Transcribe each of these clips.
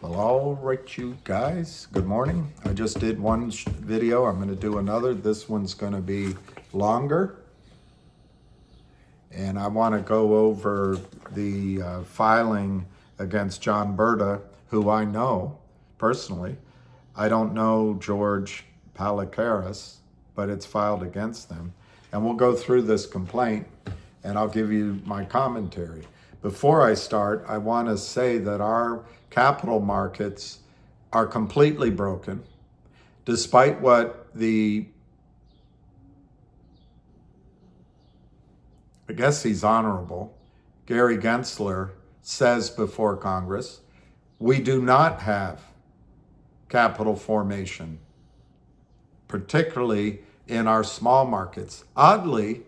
Well, all right, you guys, good morning. I just did one video. I'm going to do another. This one's going to be longer. And I want to go over the filing against John Brda, who I know personally. I don't know George Palikaras, but it's filed against them. And we'll go through this complaint and I'll give you my commentary. Before I start, I want to say that our capital markets are completely broken, despite what I guess he's honorable, Gary Gensler says before Congress. We do not have capital formation, particularly in our small markets. Oddly,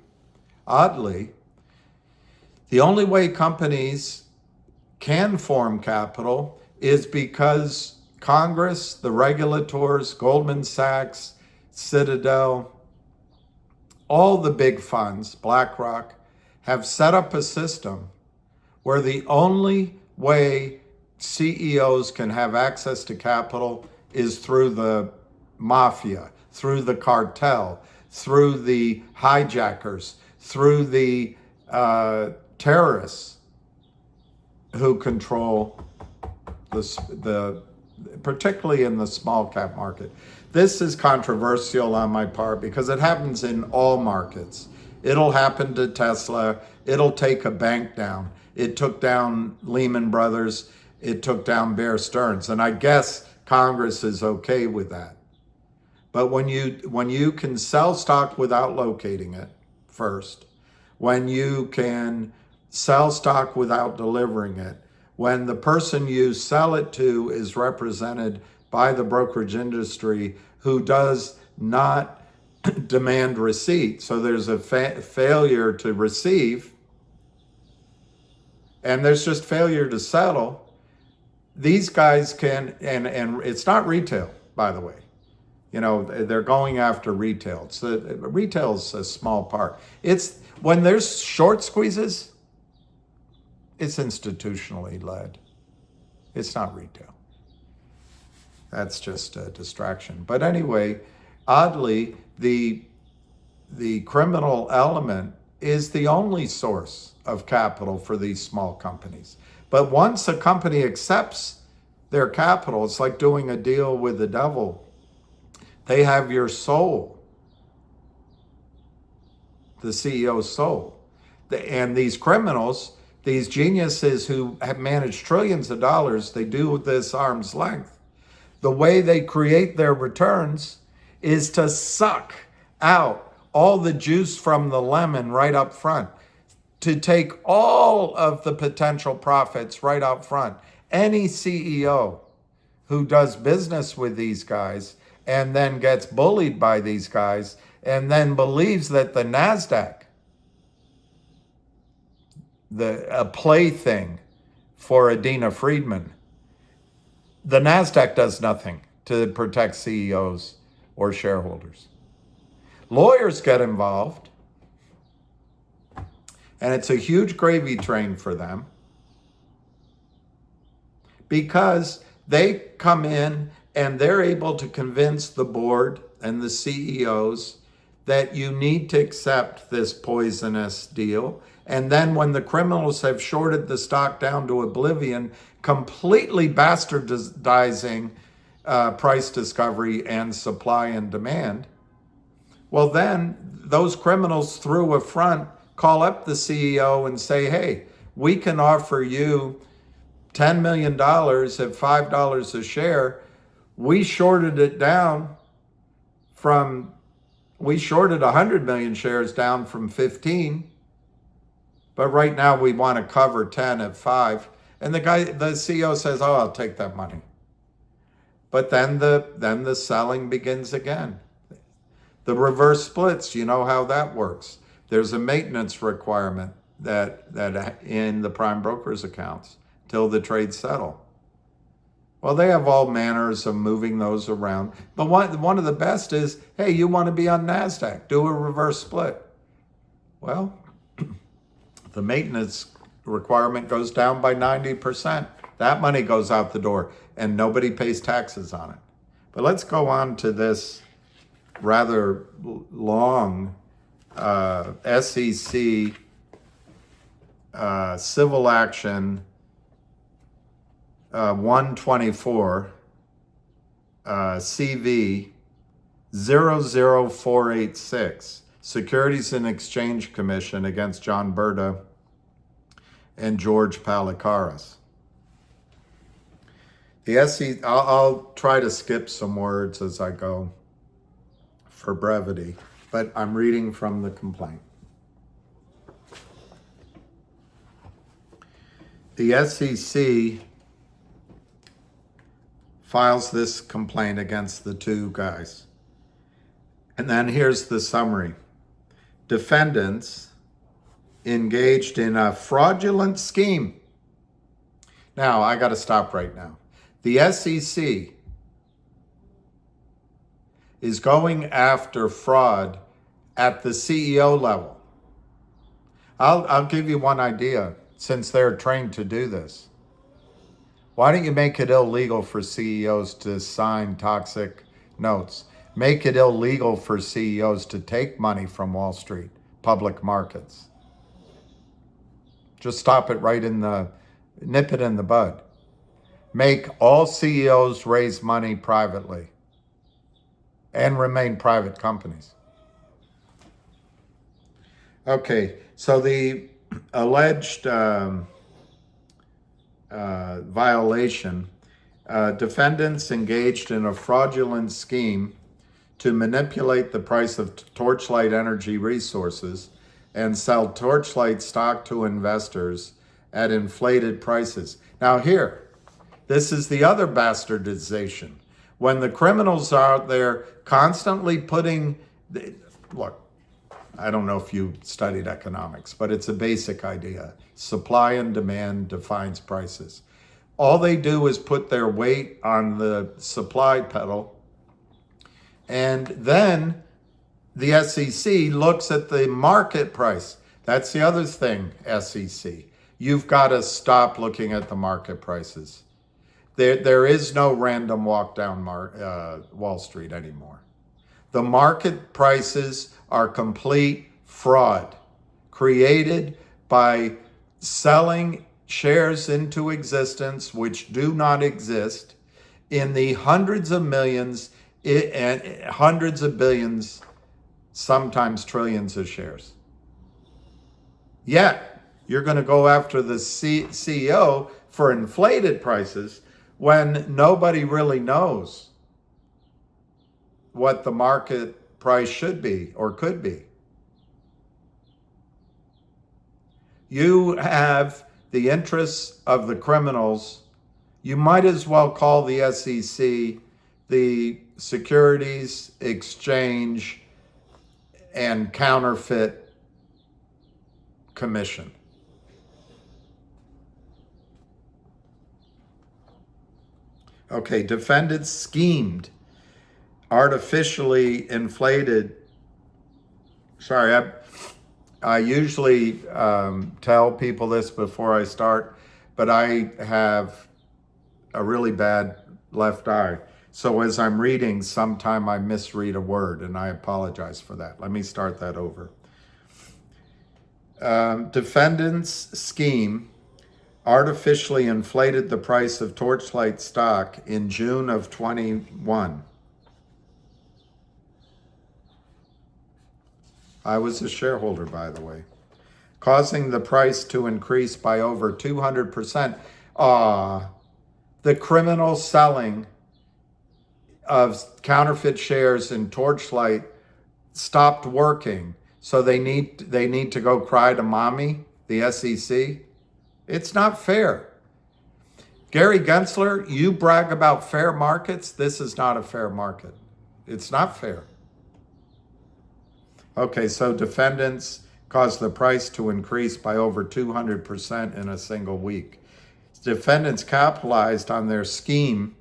the only way companies can form capital is because Congress, the regulators, Goldman Sachs, Citadel, all the big funds, BlackRock, have set up a system where the only way CEOs can have access to capital is through the mafia, through the cartel, through the hijackers, through the terrorists who control particularly in the small cap market. This is controversial on my part because it happens in all markets. It'll happen to Tesla. It'll take a bank down. It took down Lehman Brothers. It took down Bear Stearns. And I guess Congress is okay with that. But when you can sell stock without locating it first, when you can sell stock without delivering it, when the person you sell it to is represented by the brokerage industry who does not demand receipt, so there's a failure to receive, and there's just failure to settle, these guys can, and it's not retail, by the way. You know, they're going after retail. So retail's a small part. It's when there's short squeezes, it's institutionally led. It's not retail. That's just a distraction. But anyway, oddly, the criminal element is the only source of capital for these small companies. But once a company accepts their capital, it's like doing a deal with the devil. They have your soul, the CEO's soul. And these criminals, these geniuses who have managed trillions of dollars, they do this arm's length. The way they create their returns is to suck out all the juice from the lemon right up front, to take all of the potential profits right up front. Any CEO who does business with these guys and then gets bullied by these guys and then believes that the NASDAQ, a plaything for Adina Friedman, the NASDAQ does nothing to protect CEOs or shareholders. Lawyers get involved, and it's a huge gravy train for them because they come in and they're able to convince the board and the CEOs that you need to accept this poisonous deal. And then when the criminals have shorted the stock down to oblivion, completely bastardizing price discovery and supply and demand, well, then those criminals through a front call up the CEO and say, hey, we can offer you $10 million at $5 a share. We shorted 100 million shares down from 15, but right now we want to cover 10 at 5. And the CEO says, oh, I'll take that money. But then the selling begins again. The reverse splits, you know how that works. There's a maintenance requirement that in the prime brokers accounts till the trades settle. Well, they have all manners of moving those around. But one of the best is, hey, you want to be on NASDAQ, do a reverse split. Well, the maintenance requirement goes down by 90%. That money goes out the door and nobody pays taxes on it. But let's go on to this rather long SEC civil action 124 CV 00486, Securities and Exchange Commission against John Brda and George Palikaras. The SEC, I'll try to skip some words as I go for brevity, but I'm reading from the complaint. The SEC files this complaint against the two guys. And then here's the summary. Defendants engaged in a fraudulent scheme. Now, I got to stop right now. The SEC is going after fraud at the CEO level. I'll give you one idea, since they're trained to do this. Why don't you make it illegal for CEOs to sign toxic notes? Make it illegal for CEOs to take money from Wall Street, public markets. Just stop it right nip it in the bud. Make all CEOs raise money privately and remain private companies. Okay, so the alleged violation, defendants engaged in a fraudulent scheme to manipulate the price of Torchlight Energy Resources and sell Torchlight stock to investors at inflated prices. Now here, this is the other bastardization. When the criminals are out there constantly look, I don't know if you studied economics, but it's a basic idea. Supply and demand defines prices. All they do is put their weight on the supply pedal, and then the SEC looks at the market price. That's the other thing, SEC. You've got to stop looking at the market prices. There is no random walk down Wall Street anymore. The market prices are complete fraud created by selling shares into existence which do not exist in the hundreds of millions and hundreds of billions, sometimes trillions of shares. Yet, you're going to go after the CEO for inflated prices when nobody really knows what the market price should be or could be. You have the interests of the criminals. You might as well call the SEC the Securities Exchange and Counterfeit Commission. Okay, defendants schemed, artificially inflated. Sorry, I usually tell people this before I start, but I have a really bad left eye. So as I'm reading, sometime I misread a word, and I apologize for that. Let me start that over. Defendants' scheme artificially inflated the price of Torchlight stock in June of 21. I was a shareholder, by the way, causing the price to increase by over 200%. The criminal selling of counterfeit shares in Torchlight stopped working, so they need to go cry to mommy, the SEC. It's not fair. Gary Gensler, you brag about fair markets. This is not a fair market. It's not fair. Okay, so defendants caused the price to increase by over 200% in a single week. Defendants capitalized on their scheme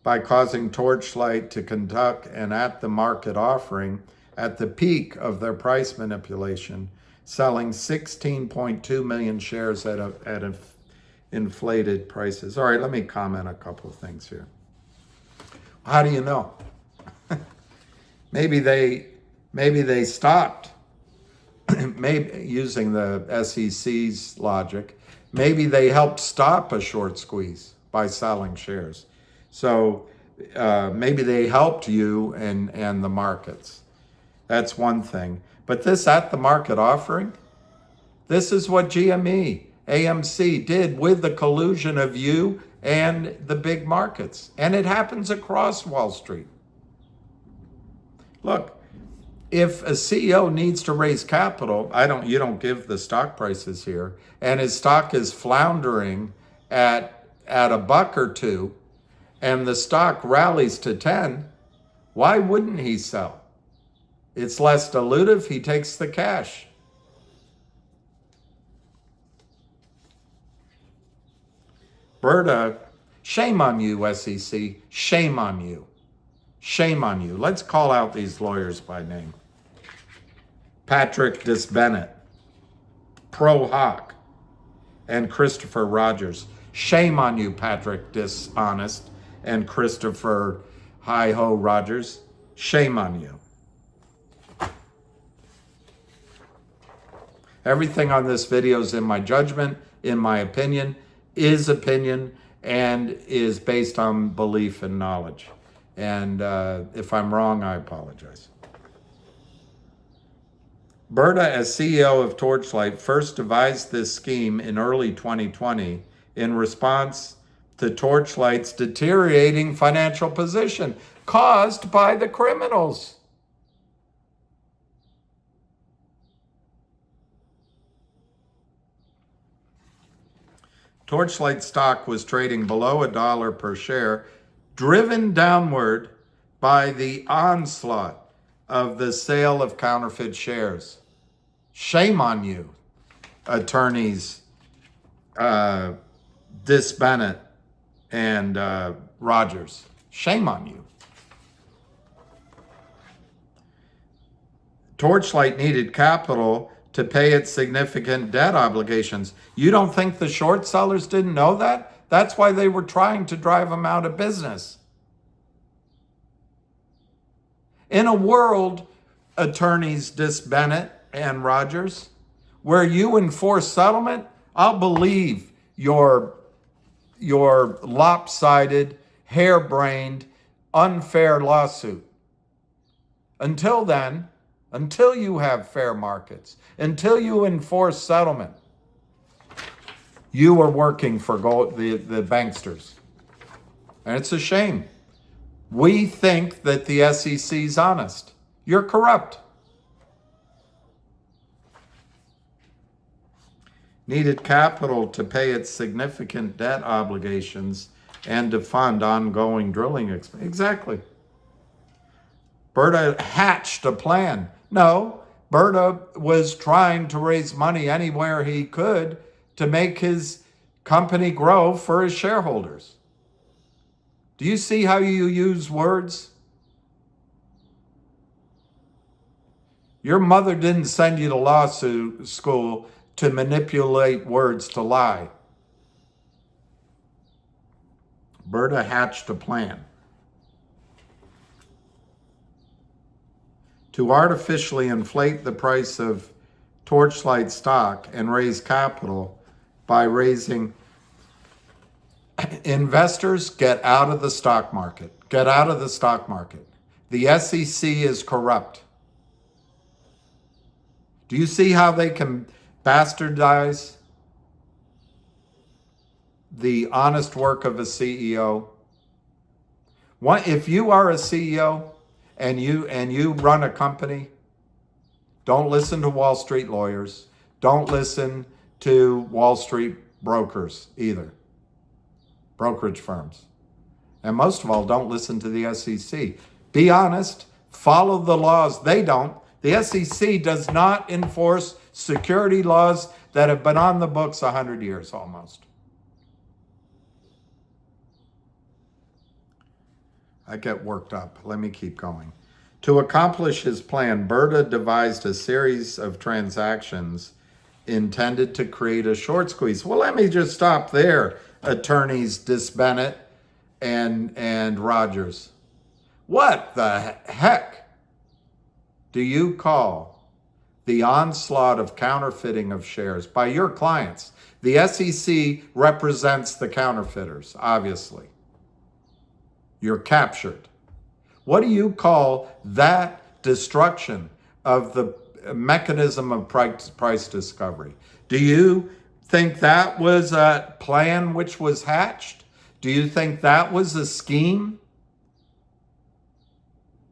by causing Torchlight to conduct an at-the-market offering at the peak of their price manipulation, selling 16.2 million shares at inflated prices. All right, let me comment a couple of things here. How do you know? maybe they stopped. Maybe using the SEC's logic, maybe they helped stop a short squeeze by selling shares. So maybe they helped you and the markets. That's one thing. But this at the market offering, this is what GME, AMC did with the collusion of you and the big markets. And it happens across Wall Street. Look, if a CEO needs to raise capital, you don't give the stock prices here, and his stock is floundering at $1 or $2, and the stock rallies to 10, why wouldn't he sell? It's less dilutive, he takes the cash. Brda, shame on you, SEC, shame on you. Shame on you. Let's call out these lawyers by name. Patrick Dis-Bennett, Pro Hoc, and Christopher Rogers. Shame on you, Patrick Dishonest and Christopher Hi-Ho Rogers. Shame on you. Everything on this video is in my judgment, in my opinion, and is based on belief and knowledge. And if I'm wrong, I apologize. Brda, as CEO of Torchlight, first devised this scheme in early 2020 in response to Torchlight's deteriorating financial position caused by the criminals. Torchlight stock was trading below $1 per share, driven downward by the onslaught of the sale of counterfeit shares. Shame on you, attorneys Dis-Bennett and Rogers. Shame on you. Torchlight needed capital to pay its significant debt obligations. You don't think the short sellers didn't know that? That's why they were trying to drive them out of business. In a world, attorneys Dis-Bennett and Rogers, where you enforce settlement, I'll believe your lopsided, harebrained, unfair lawsuit. Until then, until you have fair markets, until you enforce settlement, you are working for the banksters. And it's a shame. We think that the SEC is honest. You're corrupt. Needed capital to pay its significant debt obligations and to fund ongoing drilling expenses. Exactly. Brda hatched a plan. No, Brda was trying to raise money anywhere he could to make his company grow for his shareholders. Do you see how you use words? Your mother didn't send you to law school to manipulate words to lie. Brda hatched a plan to artificially inflate the price of Torchlight stock and raise capital by raising investors. Get out of the stock market. Get out of the stock market. The SEC is corrupt. Do you see how they can bastardize the honest work of a CEO? If you are a CEO and you run a company, don't listen to Wall Street lawyers. Don't listen to Wall Street brokers either, brokerage firms. And most of all, don't listen to the SEC. Be honest. Follow the laws. They don't. The SEC does not enforce security laws that have been on the books 100 years almost. I get worked up. Let me keep going. To accomplish his plan, Brda devised a series of transactions intended to create a short squeeze. Well, let me just stop there, attorneys Disbennett and Rogers. What the heck do you call the onslaught of counterfeiting of shares by your clients? The SEC represents the counterfeiters, obviously. You're captured. What do you call that destruction of the mechanism of price discovery? Do you think that was a plan which was hatched? Do you think that was a scheme?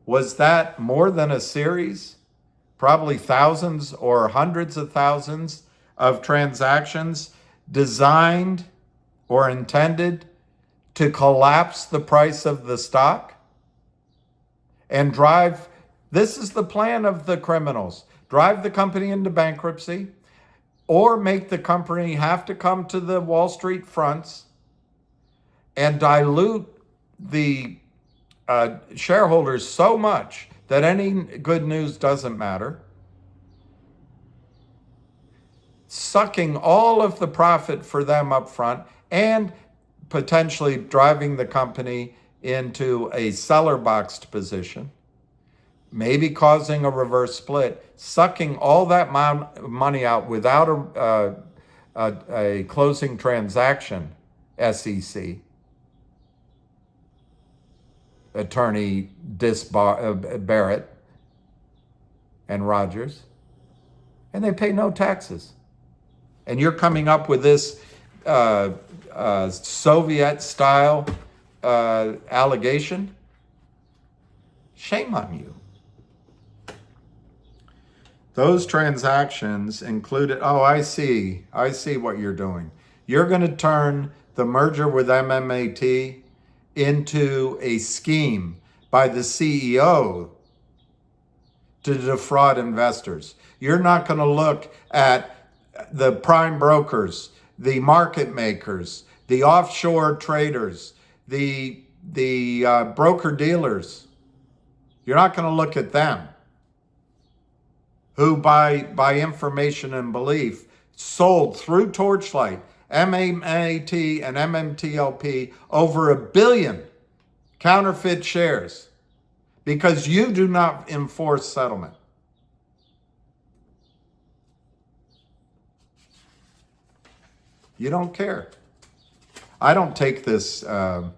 Was that more than a series? Probably thousands or hundreds of thousands of transactions designed or intended to collapse the price of the stock and drive, this is the plan of the criminals, drive the company into bankruptcy or make the company have to come to the Wall Street fronts and dilute the shareholders so much that any good news doesn't matter, sucking all of the profit for them up front and potentially driving the company into a seller boxed position, maybe causing a reverse split, sucking all that money out without a closing transaction, SEC. Attorney Barrett and Rogers, and they pay no taxes. And you're coming up with this Soviet-style allegation? Shame on you. Those transactions included, oh, I see what you're doing. You're going to turn the merger with MMAT into a scheme by the CEO to defraud investors. You're not going to look at the prime brokers, the market makers, the offshore traders, the broker dealers. You're not going to look at them, who by information and belief sold through Torchlight, MMAT and MMTLP over 1 billion counterfeit shares because you do not enforce settlement. You don't care. I don't take this, I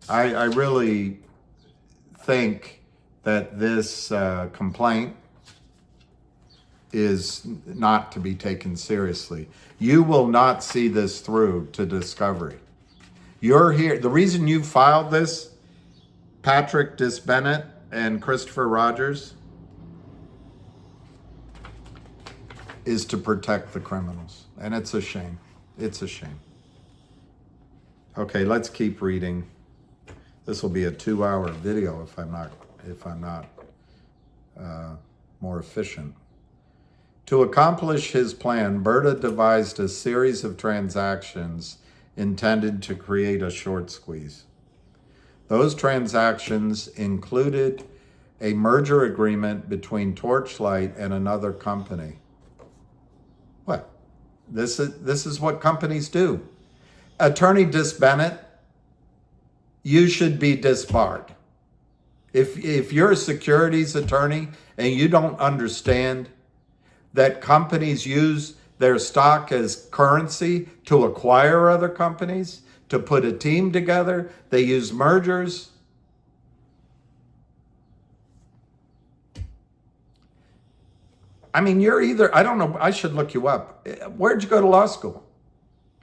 really think that this complaint is not to be taken seriously. You will not see this through to discovery. You're here. The reason you filed this, Patrick Disbennett and Christopher Rogers, is to protect the criminals. And it's a shame. It's a shame. Okay, let's keep reading. This will be a 2-hour video if I'm not more efficient. To accomplish his plan, Brda devised a series of transactions intended to create a short squeeze. Those transactions included a merger agreement between Torchlight and another company. What? This is what companies do. Attorney Disbennett, you should be disbarred. If you're a securities attorney and you don't understand that companies use their stock as currency to acquire other companies, to put a team together, they use mergers. I mean, you're either, I don't know, I should look you up. Where'd you go to law school?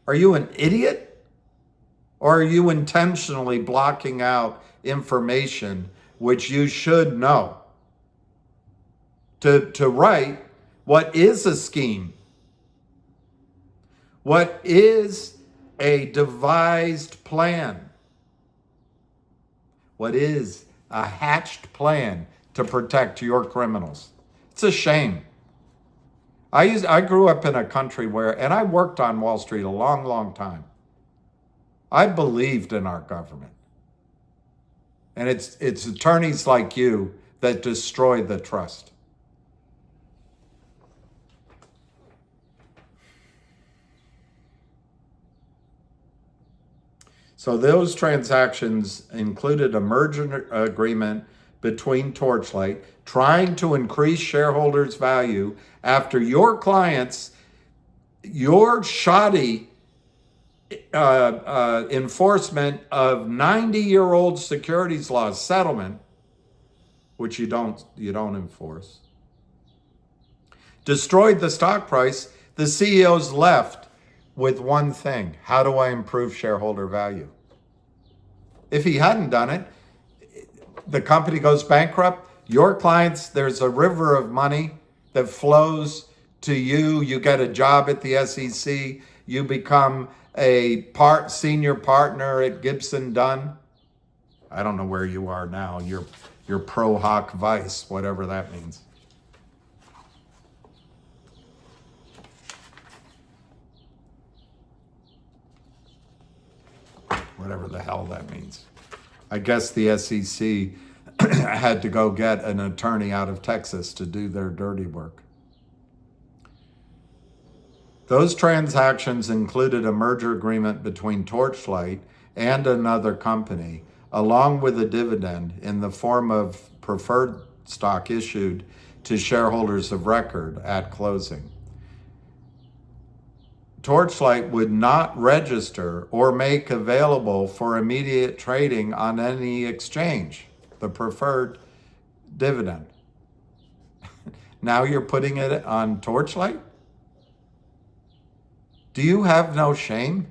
Are you an idiot? Or are you intentionally blocking out information which you should know to write what is a scheme? What is a devised plan? What is a hatched plan to protect your criminals? It's a shame. I grew up in a country where, and I worked on Wall Street a long, long time. I believed in our government. And it's attorneys like you that destroy the trust. So those transactions included a merger agreement between Torchlight trying to increase shareholders' value after your clients, your shoddy enforcement of 90-year-old securities law settlement, which you don't enforce, destroyed the stock price. The CEOs left with one thing: how do I improve shareholder value? If he hadn't done it, the company goes bankrupt. Your clients, there's a river of money that flows to you. You get a job at the SEC. You become a senior partner at Gibson Dunn. I don't know where you are now. You're pro hoc vice, whatever that means. Whatever the hell that means. I guess the SEC had to go get an attorney out of Texas to do their dirty work. Those transactions included a merger agreement between Torchlight and another company, along with a dividend in the form of preferred stock issued to shareholders of record at closing. Torchlight would not register or make available for immediate trading on any exchange the preferred dividend. Now you're putting it on Torchlight? Do you have no shame?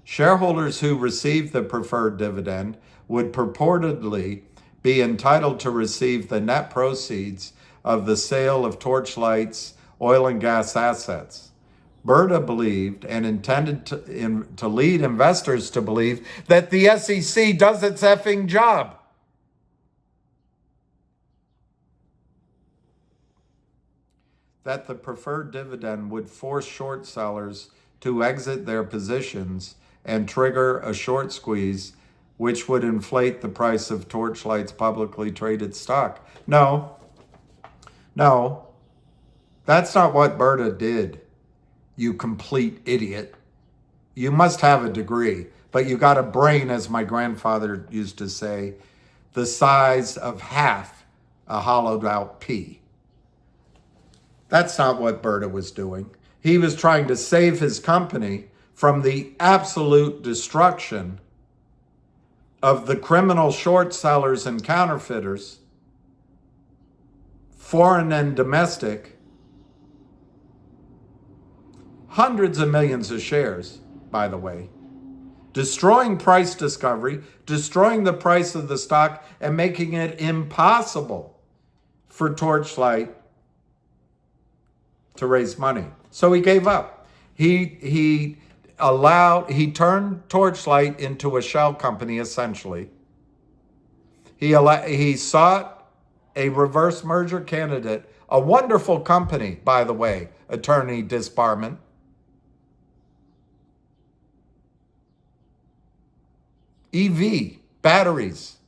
Shareholders who receive the preferred dividend would purportedly be entitled to receive the net proceeds of the sale of Torchlight's oil and gas assets. Brda believed and intended to lead investors to believe that the SEC does its effing job. That the preferred dividend would force short sellers to exit their positions and trigger a short squeeze, which would inflate the price of Torchlight's publicly traded stock. No, that's not what Brda did. You complete idiot. You must have a degree, but you got a brain, as my grandfather used to say, the size of half a hollowed out pea. That's not what Brda was doing. He was trying to save his company from the absolute destruction of the criminal short sellers and counterfeiters, foreign and domestic, hundreds of millions of shares, by the way, destroying price discovery, destroying the price of the stock, and making it impossible for Torchlight to raise money. So he gave up. He turned Torchlight into a shell company, essentially. He sought a reverse merger candidate, a wonderful company, by the way, attorney disbarment. EV, batteries,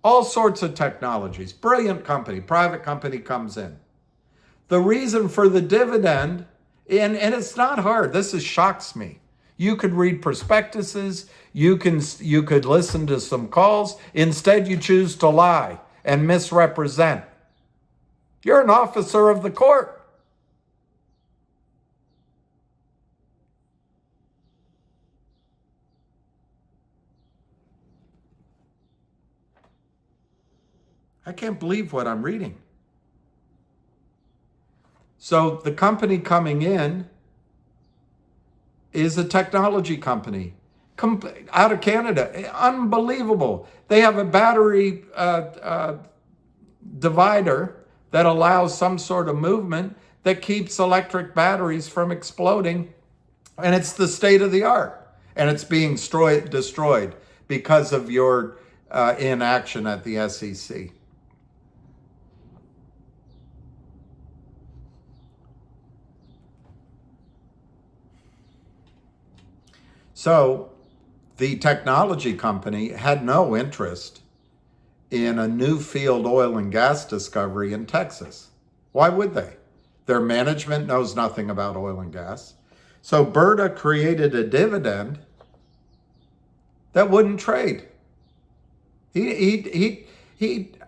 all sorts of technologies. Brilliant company, private company comes in. The reason for the dividend, and it's not hard, shocks me. You could read prospectuses, you could listen to some calls. Instead, you choose to lie and misrepresent. You're an officer of the court. I can't believe what I'm reading. So the company coming in is a technology company out of Canada. Unbelievable. They have a battery divider that allows some sort of movement that keeps electric batteries from exploding. And it's the state of the art. And it's being destroyed because of your inaction at the SEC. So the technology company had no interest in a new field oil and gas discovery in Texas. Why would they? Their management knows nothing about oil and gas. So Brda created a dividend that wouldn't trade.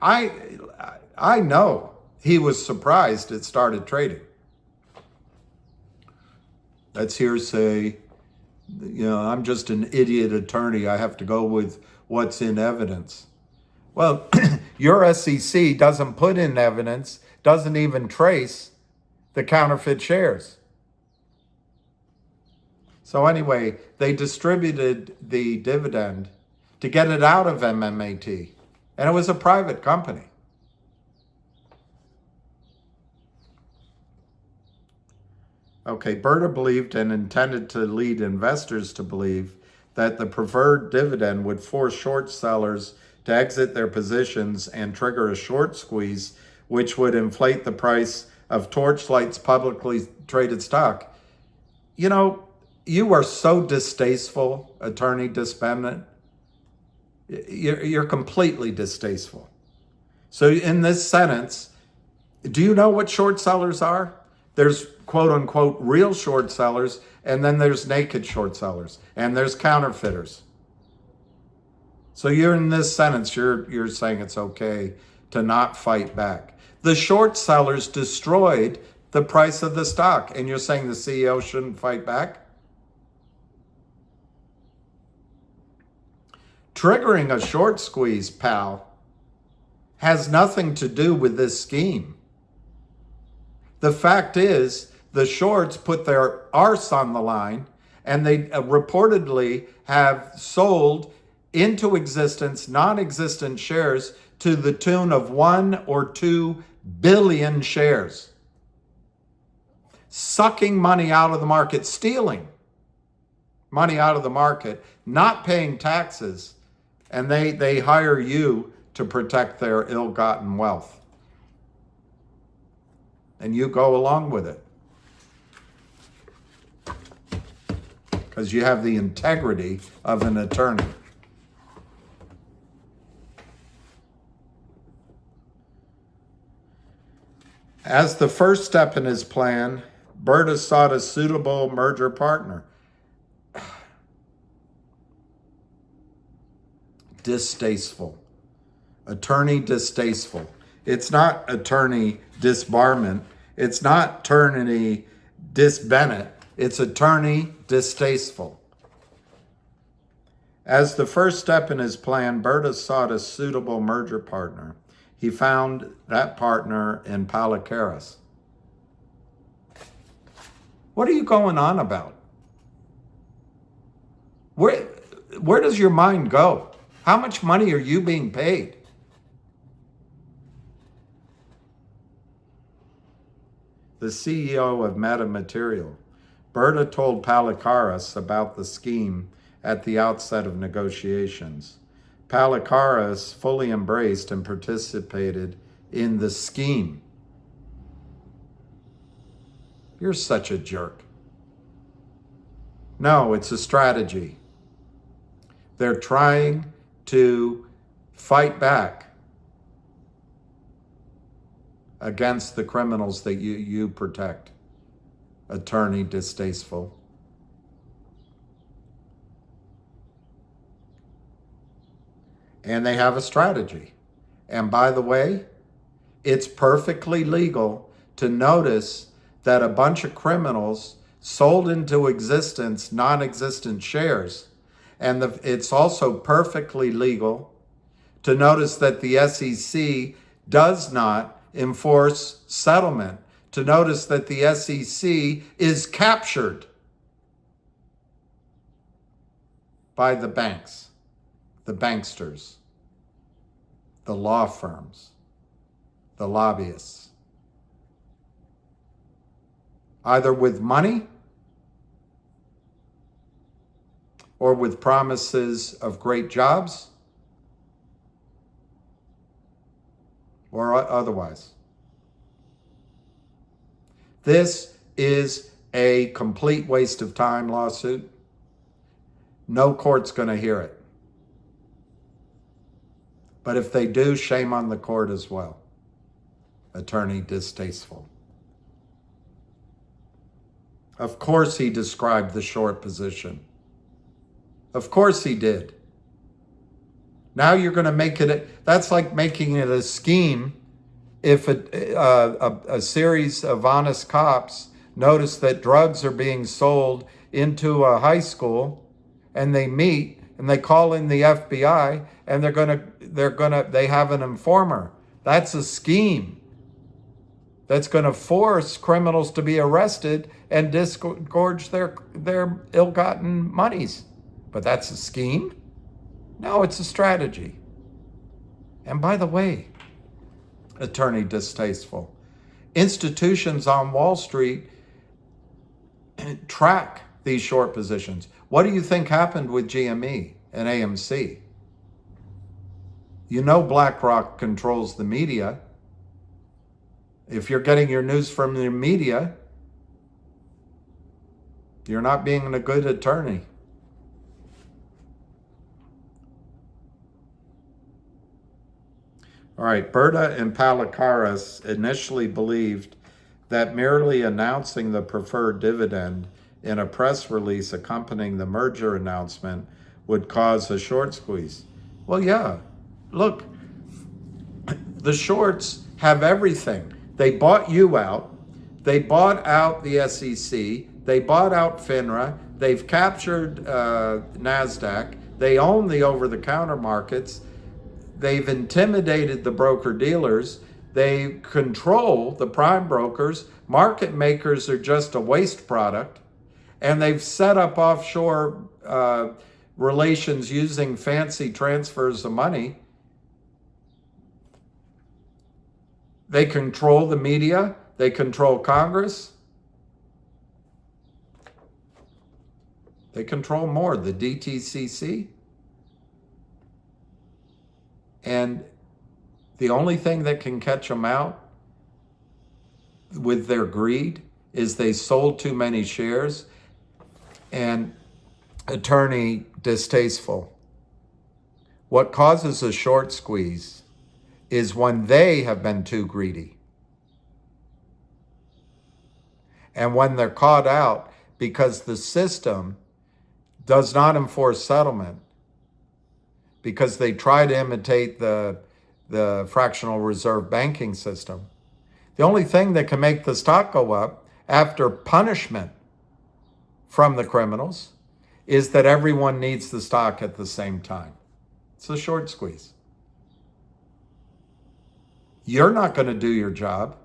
I know he was surprised it started trading. That's hearsay. I'm just an idiot attorney. I have to go with what's in evidence. Well, your SEC doesn't put in evidence, doesn't even trace the counterfeit shares. So anyway, they distributed the dividend to get it out of MMAT, and it was a private company. Okay, Brda believed and intended to lead investors to believe that the preferred dividend would force short sellers to exit their positions and trigger a short squeeze, which would inflate the price of Torchlight's publicly traded stock. You are so distasteful, Attorney Despendent. You're completely distasteful. So in this sentence, do you know what short sellers are? There's quote unquote real short sellers, and then there's naked short sellers, and there's counterfeiters. So you're in this sentence, you're saying it's okay to not fight back. The short sellers destroyed the price of the stock, and you're saying the CEO shouldn't fight back? Triggering a short squeeze, pal, has nothing to do with this scheme. The fact is, the shorts put their arse on the line, and they reportedly have sold into existence non-existent shares to the tune of 1 or 2 billion shares. Sucking money out of the market, stealing money out of the market, not paying taxes, and they hire you to protect their ill-gotten wealth. And you go along with it. Because you have the integrity of an attorney. As the first step in his plan, Brda sought a suitable merger partner. Distasteful. Attorney distasteful. It's not attorney disbarment. It's not attorney disbennett. It's attorney distasteful. As the first step in his plan, Brda sought a suitable merger partner. He found that partner in Palikaras. What are you going on about? Where does your mind go? How much money are you being paid? The CEO of Metamaterial. Brda told Palikaras about the scheme at the outset of negotiations. Palikaras fully embraced and participated in the scheme. You're such a jerk. No, it's a strategy. They're trying to fight back against the criminals that you protect. Attorney distasteful. And they have a strategy. And by the way, it's perfectly legal to notice that a bunch of criminals sold into existence non-existent shares. And it's also perfectly legal to notice that the SEC does not enforce settlement, to notice that the SEC is captured by the banks, the banksters, the law firms, the lobbyists, either with money or with promises of great jobs or otherwise. This is a complete waste of time lawsuit. No court's going to hear it. But if they do, shame on the court as well. Attorney distasteful. Of course he described the short position. Of course he did. Now you're going to make it, that's like making it a scheme. If a series of honest cops notice that drugs are being sold into a high school, and they meet and they call in the FBI, and they have an informer. That's a scheme that's going to force criminals to be arrested and disgorge their ill-gotten monies. But that's a scheme? No, it's a strategy. And by the way, attorney distasteful, institutions on Wall Street track these short positions. What do you think happened with GME and AMC? You know BlackRock controls the media. If you're getting your news from the media, you're not being a good attorney. All right, Brda and Palikaras initially believed that merely announcing the preferred dividend in a press release accompanying the merger announcement would cause a short squeeze. Well, yeah, look, the shorts have everything. They bought you out. They bought out the SEC. They bought out FINRA. They've captured NASDAQ. They own the over-the-counter markets. They've intimidated the broker-dealers. They control the prime brokers. Market makers are just a waste product. And they've set up offshore relations using fancy transfers of money. They control the media. They control Congress. They control more, the DTCC. And the only thing that can catch them out with their greed is they sold too many shares. And attorney distasteful, what causes a short squeeze is when they have been too greedy. And when they're caught out because the system does not enforce settlement, because they try to imitate the fractional reserve banking system. The only thing that can make the stock go up after punishment from the criminals is that everyone needs the stock at the same time. It's a short squeeze. You're not going to do your job.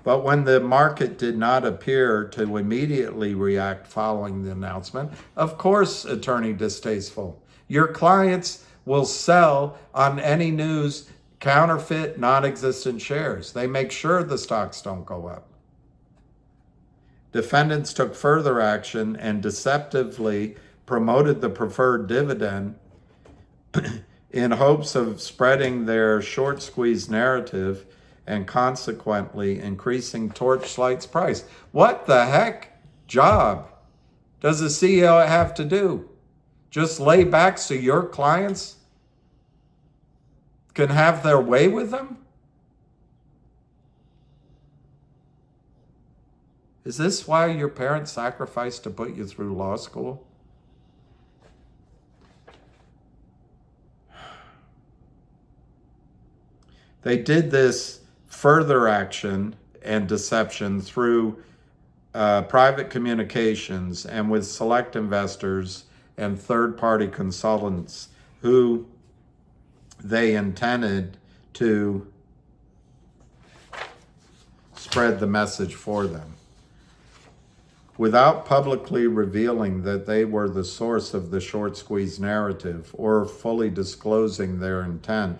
But when the market did not appear to immediately react following the announcement, of course, attorney distasteful, your clients will sell on any news counterfeit, non-existent shares. They make sure the stocks don't go up. Defendants took further action and deceptively promoted the preferred dividend in hopes of spreading their short squeeze narrative and consequently increasing Torchlight's price. What the heck job does a CEO have to do? Just lay back so your clients can have their way with them? Is this why your parents sacrificed to put you through law school? They did this further action and deception through private communications and with select investors and third-party consultants who they intended to spread the message for them. Without publicly revealing that they were the source of the short squeeze narrative or fully disclosing their intent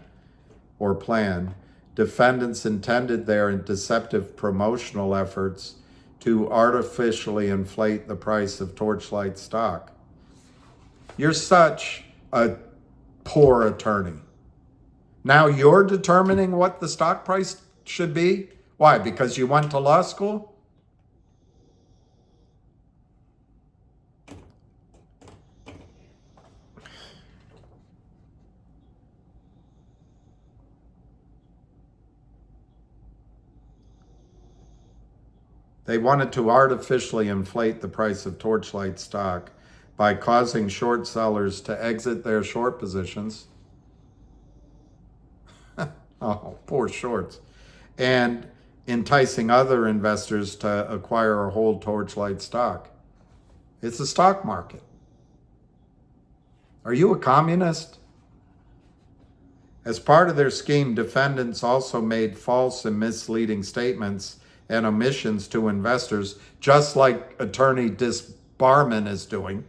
or plan, defendants intended their deceptive promotional efforts to artificially inflate the price of Torchlight stock. You're such a poor attorney. Now you're determining what the stock price should be? Why? Because you went to law school? They wanted to artificially inflate the price of Torchlight stock by causing short sellers to exit their short positions. Oh, poor shorts. And enticing other investors to acquire or hold Torchlight stock. It's a stock market. Are you a communist? As part of their scheme, defendants also made false and misleading statements and omissions to investors, just like attorney Disbarman is doing,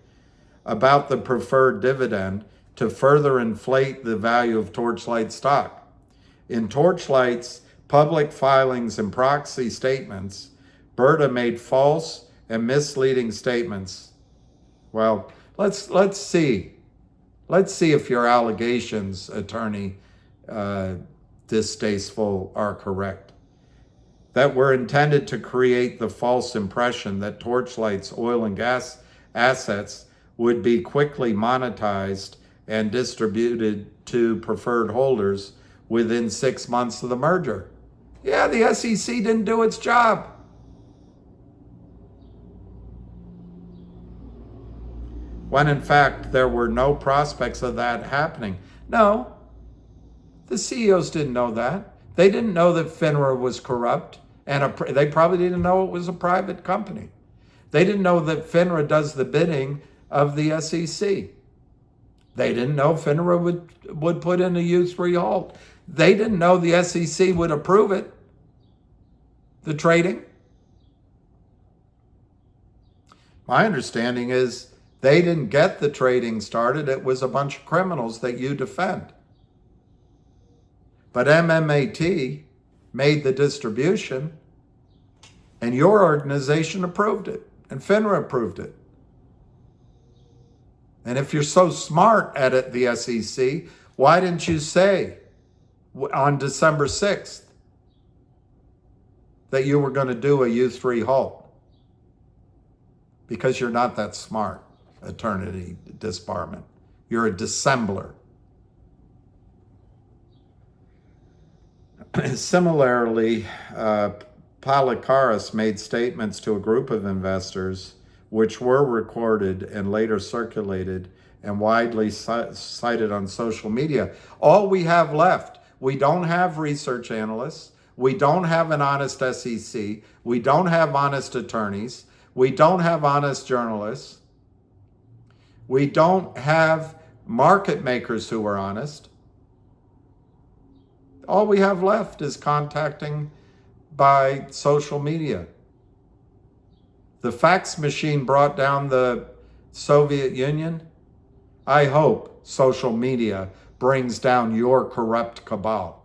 about the preferred dividend to further inflate the value of Torchlight stock. In Torchlight's public filings and proxy statements, Brda made false and misleading statements. Well, let's see. Let's see if your allegations, attorney Distasteful, are correct. That were intended to create the false impression that Torchlight's oil and gas assets would be quickly monetized and distributed to preferred holders within 6 months of the merger. Yeah, the SEC didn't do its job. When in fact, there were no prospects of that happening. No, the CEOs didn't know that. They didn't know that FINRA was corrupt, and they probably didn't know it was a private company. They didn't know that FINRA does the bidding of the SEC. They didn't know FINRA would put in a U3 halt. They didn't know the SEC would approve it, the trading. My understanding is they didn't get the trading started. It was a bunch of criminals that you defend. But MMAT made the distribution, and your organization approved it, and FINRA approved it. And if you're so smart at it, the SEC, why didn't you say on December 6th that you were going to do a U3 halt? Because you're not that smart, attorney Disbarman. You're a dissembler. Similarly, Palikaras made statements to a group of investors which were recorded and later circulated and widely cited on social media. All we have left, we don't have research analysts, we don't have an honest SEC, we don't have honest attorneys, we don't have honest journalists, we don't have market makers who are honest. All we have left is contacting by social media. The fax machine brought down the Soviet Union. I hope social media brings down your corrupt cabal.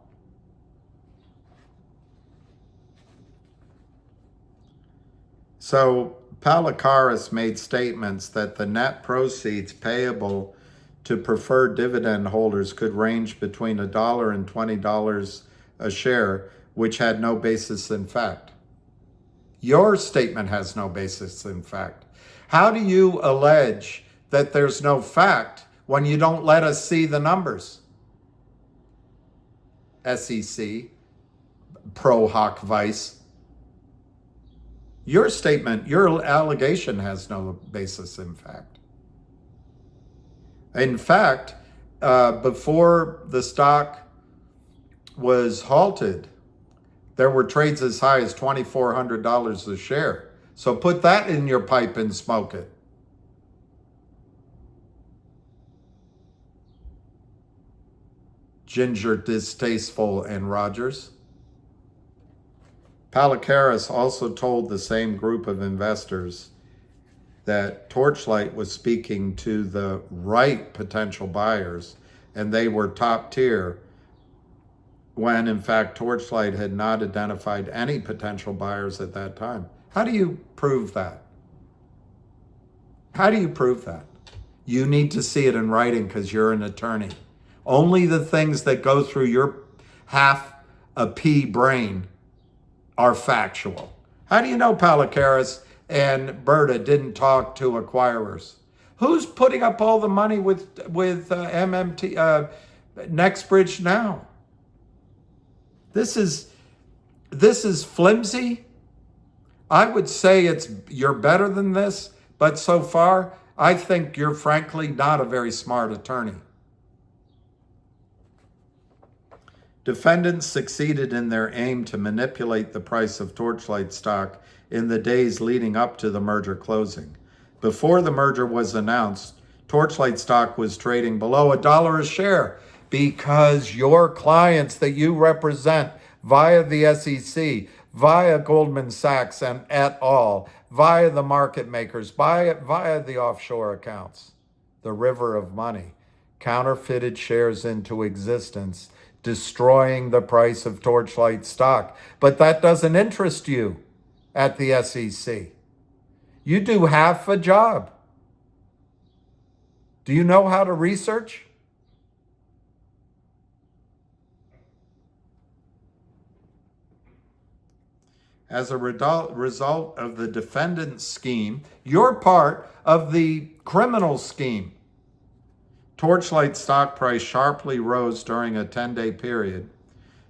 So Palikaras made statements that the net proceeds payable to preferred dividend holders could range between $1 and $20 a share, which had no basis in fact. Your statement has no basis in fact. How do you allege that there's no fact when you don't let us see the numbers? SEC, pro hoc vice. Your statement, your allegation has no basis in fact. In fact, before the stock was halted, there were trades as high as $2,400 a share. So put that in your pipe and smoke it. Ginger, Distasteful, and Rogers. Palikaras also told the same group of investors that Torchlight was speaking to the right potential buyers and they were top tier, when in fact Torchlight had not identified any potential buyers at that time. How do you prove that? How do you prove that? You need to see it in writing because you're an attorney. Only the things that go through your half a pea brain are factual. How do you know Palikaras and Brda didn't talk to acquirers? Who's putting up all the money with MMT NextBridge now? This is flimsy. I would say you're better than this, but so far, I think you're frankly not a very smart attorney. Defendants succeeded in their aim to manipulate the price of Torchlight stock in the days leading up to the merger closing. Before the merger was announced, Torchlight stock was trading below $1 a share because your clients that you represent via the SEC, via Goldman Sachs and et al., via the market makers, via the offshore accounts, the river of money, counterfeited shares into existence, destroying the price of Torchlight stock. But that doesn't interest you at the SEC. You do half a job. Do you know how to research? As a result of the defendant's scheme, you're part of the criminal scheme. Torchlight stock price sharply rose during a 10-day period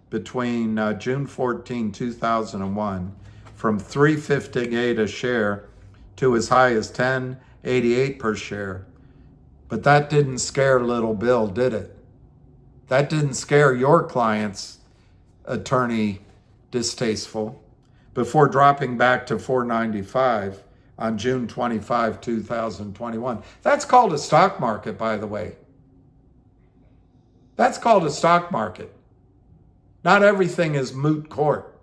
between June 14, 2001, from $3.58 a share to as high as $10.88 per share. But that didn't scare little Bill, did it? That didn't scare your client's attorney distasteful, before dropping back to $4.95 on June 25, 2021. That's called a stock market, by the way. That's called a stock market. Not everything is moot court.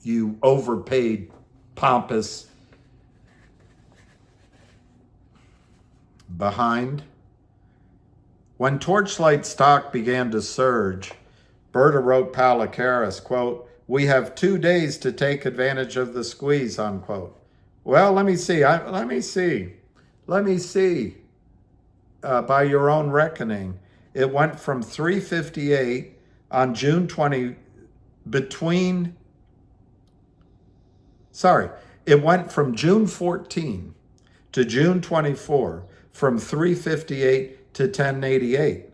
You overpaid, pompous behind. When Torchlight stock began to surge, Brda wrote Palikaras, quote, "We have 2 days to take advantage of the squeeze," unquote. Well, let me see. By your own reckoning, it went from 358 on June 20, it went from June 14 to June 24, from 358 to 1088.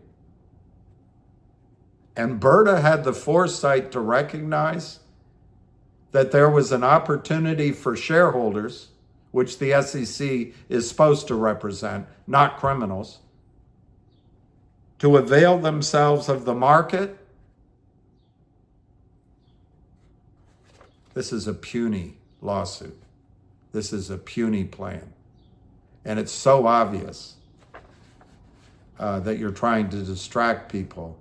And Brda had the foresight to recognize that there was an opportunity for shareholders, which the SEC is supposed to represent, not criminals, to avail themselves of the market. This is a puny lawsuit. This is a puny plan. And it's so obvious that you're trying to distract people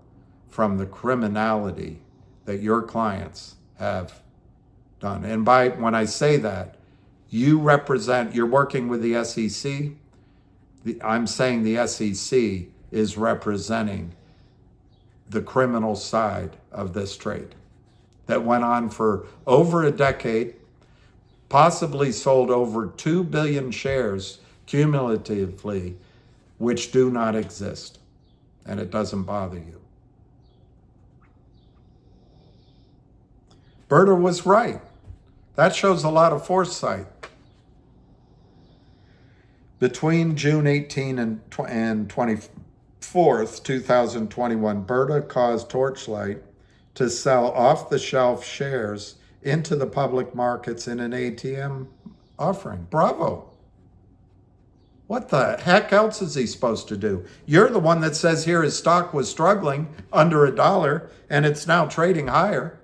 from the criminality that your clients have done. And when I say that, you're working with the SEC. I'm saying the SEC is representing the criminal side of this trade that went on for over a decade, possibly sold over 2 billion shares cumulatively, which do not exist. And it doesn't bother you. Brda was right. That shows a lot of foresight. Between June 18 and 24th, 2021, Brda caused Torchlight to sell off-the-shelf shares into the public markets in an ATM offering. Bravo. What the heck else is he supposed to do? You're the one that says here his stock was struggling under $1 and it's now trading higher.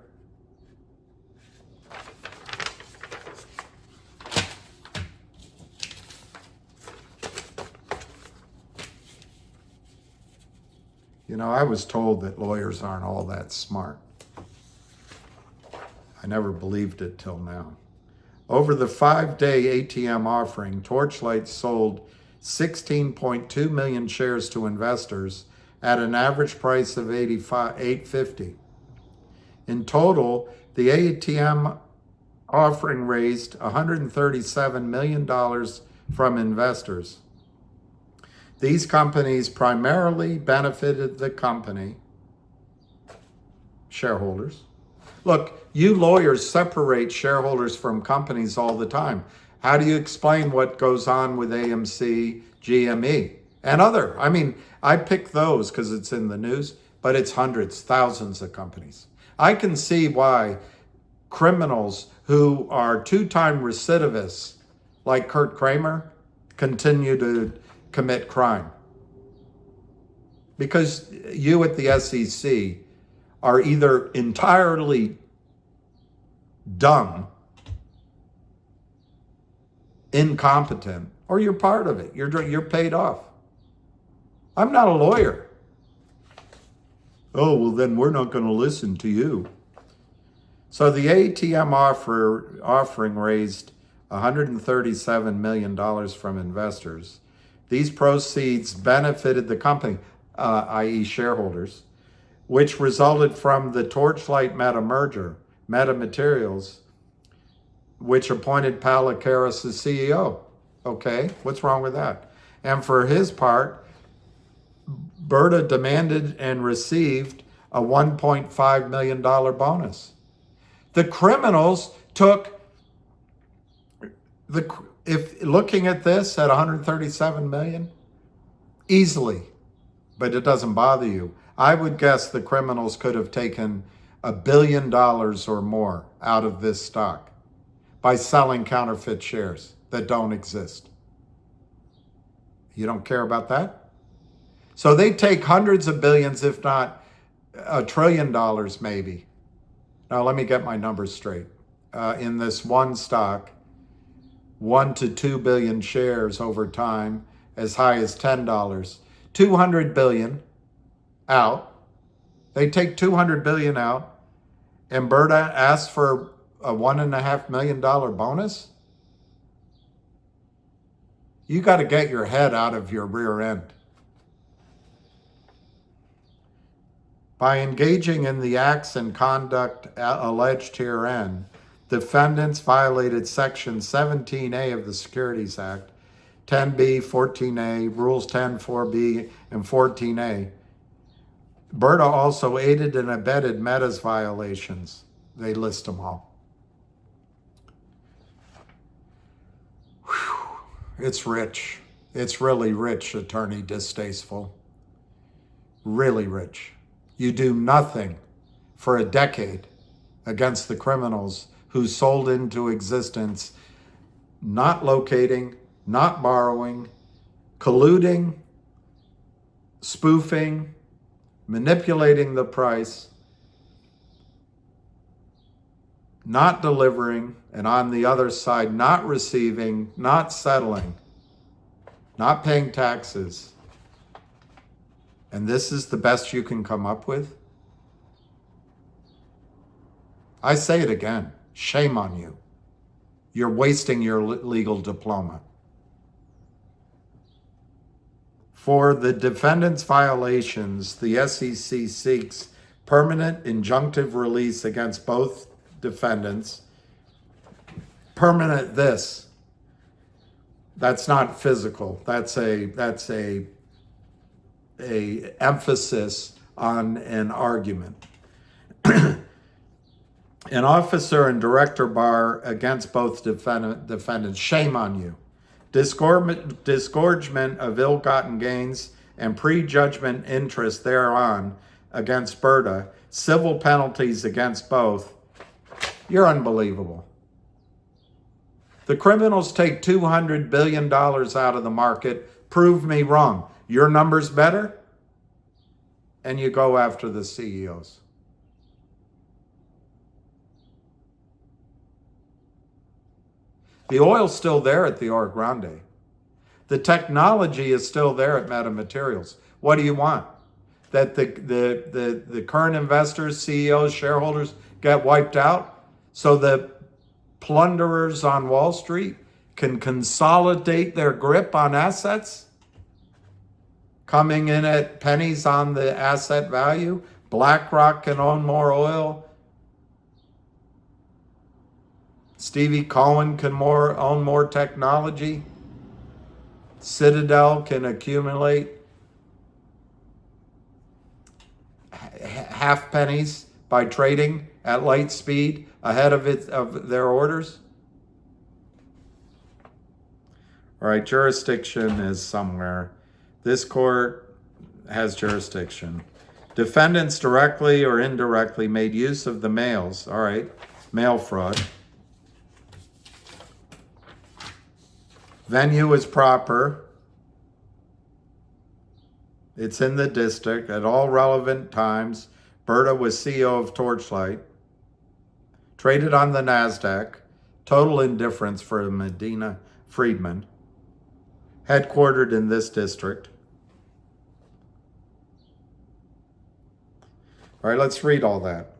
You know, I was told that lawyers aren't all that smart. I never believed it till now. Over the 5-day ATM offering, Torchlight sold 16.2 million shares to investors at an average price of $8.50. In total, the ATM offering raised $137 million from investors. These companies primarily benefited the company shareholders. Look, you lawyers separate shareholders from companies all the time. How do you explain what goes on with AMC, GME, and other? I mean, I pick those because it's in the news, but it's hundreds, thousands of companies. I can see why criminals who are two-time recidivists, like Kurt Kramer, continue to commit crime. Because you at the SEC are either entirely dumb, incompetent, or you're part of it. You're paid off. I'm not a lawyer. Oh, well, then we're not going to listen to you. So the ATM offering raised $137 million from investors. These proceeds benefited the company, i.e. shareholders, which resulted from the Torchlight Meta merger, Meta Materials, which appointed Palikaras as CEO. Okay, what's wrong with that? And for his part, Brda demanded and received a $1.5 million bonus. The criminals took, if looking at this at 137 million, easily, but it doesn't bother you. I would guess the criminals could have taken $1 billion or more out of this stock by selling counterfeit shares that don't exist. You don't care about that? So they take hundreds of billions, if not $1 trillion maybe. Now let me get my numbers straight. In this one stock, 1 to 2 billion shares over time, as high as $10. 200 billion out. They take 200 billion out, and Brda asks for a $1.5 million bonus? You got to get your head out of your rear end. By engaging in the acts and conduct alleged herein, defendants violated Section 17A of the Securities Act, 10B, 14A, Rules 10, 4B, and 14A. Brda also aided and abetted Meta's violations. They list them all. Whew. It's rich. It's really rich, Attorney Distasteful. Really rich. You do nothing for a decade against the criminals who sold into existence, not locating, not borrowing, colluding, spoofing, manipulating the price, not delivering, and on the other side, not receiving, not settling, not paying taxes. And this is the best you can come up with? I say it again, shame on you. You're wasting your legal diploma. For the defendant's violations, the SEC seeks permanent injunctive release against both defendants. Permanent this. That's not physical. That's a emphasis on an argument. An officer and director bar against both defendants. Shame on you. Disgorgement of ill-gotten gains and prejudgment interest thereon against Brda. Civil penalties against both. You're unbelievable. The criminals take $200 billion out of the market. Prove me wrong. Your number's better? And you go after the CEOs. The oil's still there at the Oro Grande. The technology is still there at Meta Materials. What do you want? That the current investors, CEOs, shareholders get wiped out so that plunderers on Wall Street can consolidate their grip on assets? Coming in at pennies on the asset value? BlackRock can own more oil. Stevie Cohen can own more technology. Citadel can accumulate half pennies by trading at light speed ahead of their orders. All right, jurisdiction is somewhere. This court has jurisdiction. Defendants directly or indirectly made use of the mails. All right, mail fraud. Venue is proper. It's in the district. At all relevant times, Brda was CEO of Torchlight, traded on the NASDAQ, total indifference for Medina Friedman, headquartered in this district. All right, let's read all that.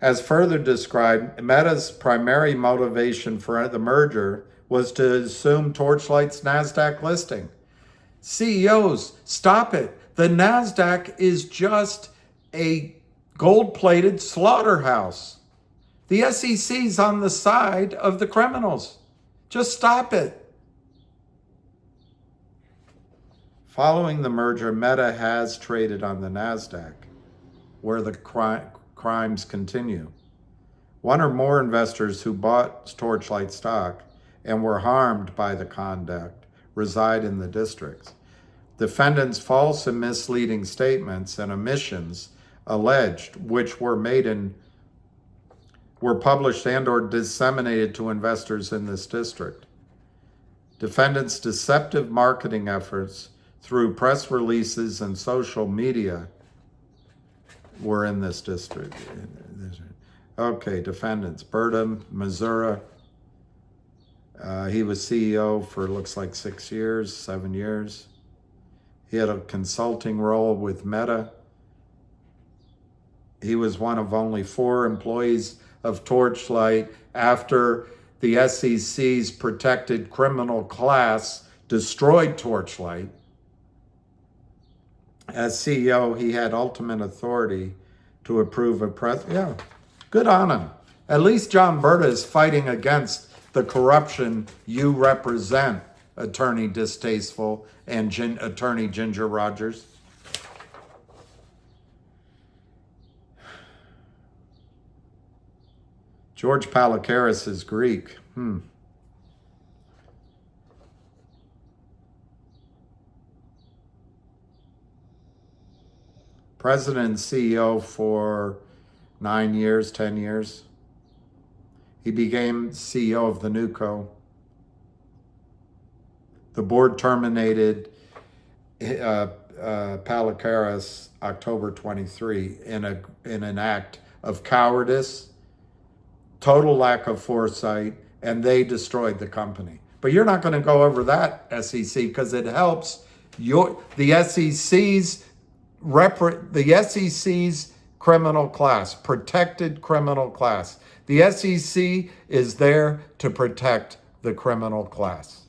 As further described, Meta's primary motivation for the merger was to assume Torchlight's NASDAQ listing. CEOs, stop it. The NASDAQ is just a gold-plated slaughterhouse. The SEC's on the side of the criminals. Just stop it. Following the merger, Meta has traded on the NASDAQ, where the crimes continue. One or more investors who bought Torchlight stock and were harmed by the conduct reside in the districts. Defendants' false and misleading statements and omissions alleged, which were published and or disseminated to investors in this district. Defendants' deceptive marketing efforts through press releases and social media were in this district. Okay, defendants. Brda, Missouri. He was CEO for, looks like 7 years. He had a consulting role with Meta. He was one of only 4 employees of Torchlight after the SEC's protected criminal class destroyed Torchlight. As CEO, he had ultimate authority to approve a press. Yeah, good on him. At least John Brda is fighting against the corruption you represent, Attorney Distasteful and Attorney Ginger Rogers. Brda Palikaras is Greek. President and CEO for 9 years, 10 years. He became CEO of the NewCo. The board terminated Palikaras October 23 in an act of cowardice, total lack of foresight, and they destroyed the company. But you're not going to go over that, SEC, because it helps the SEC's criminal class, protected criminal class. The SEC is there to protect the criminal class.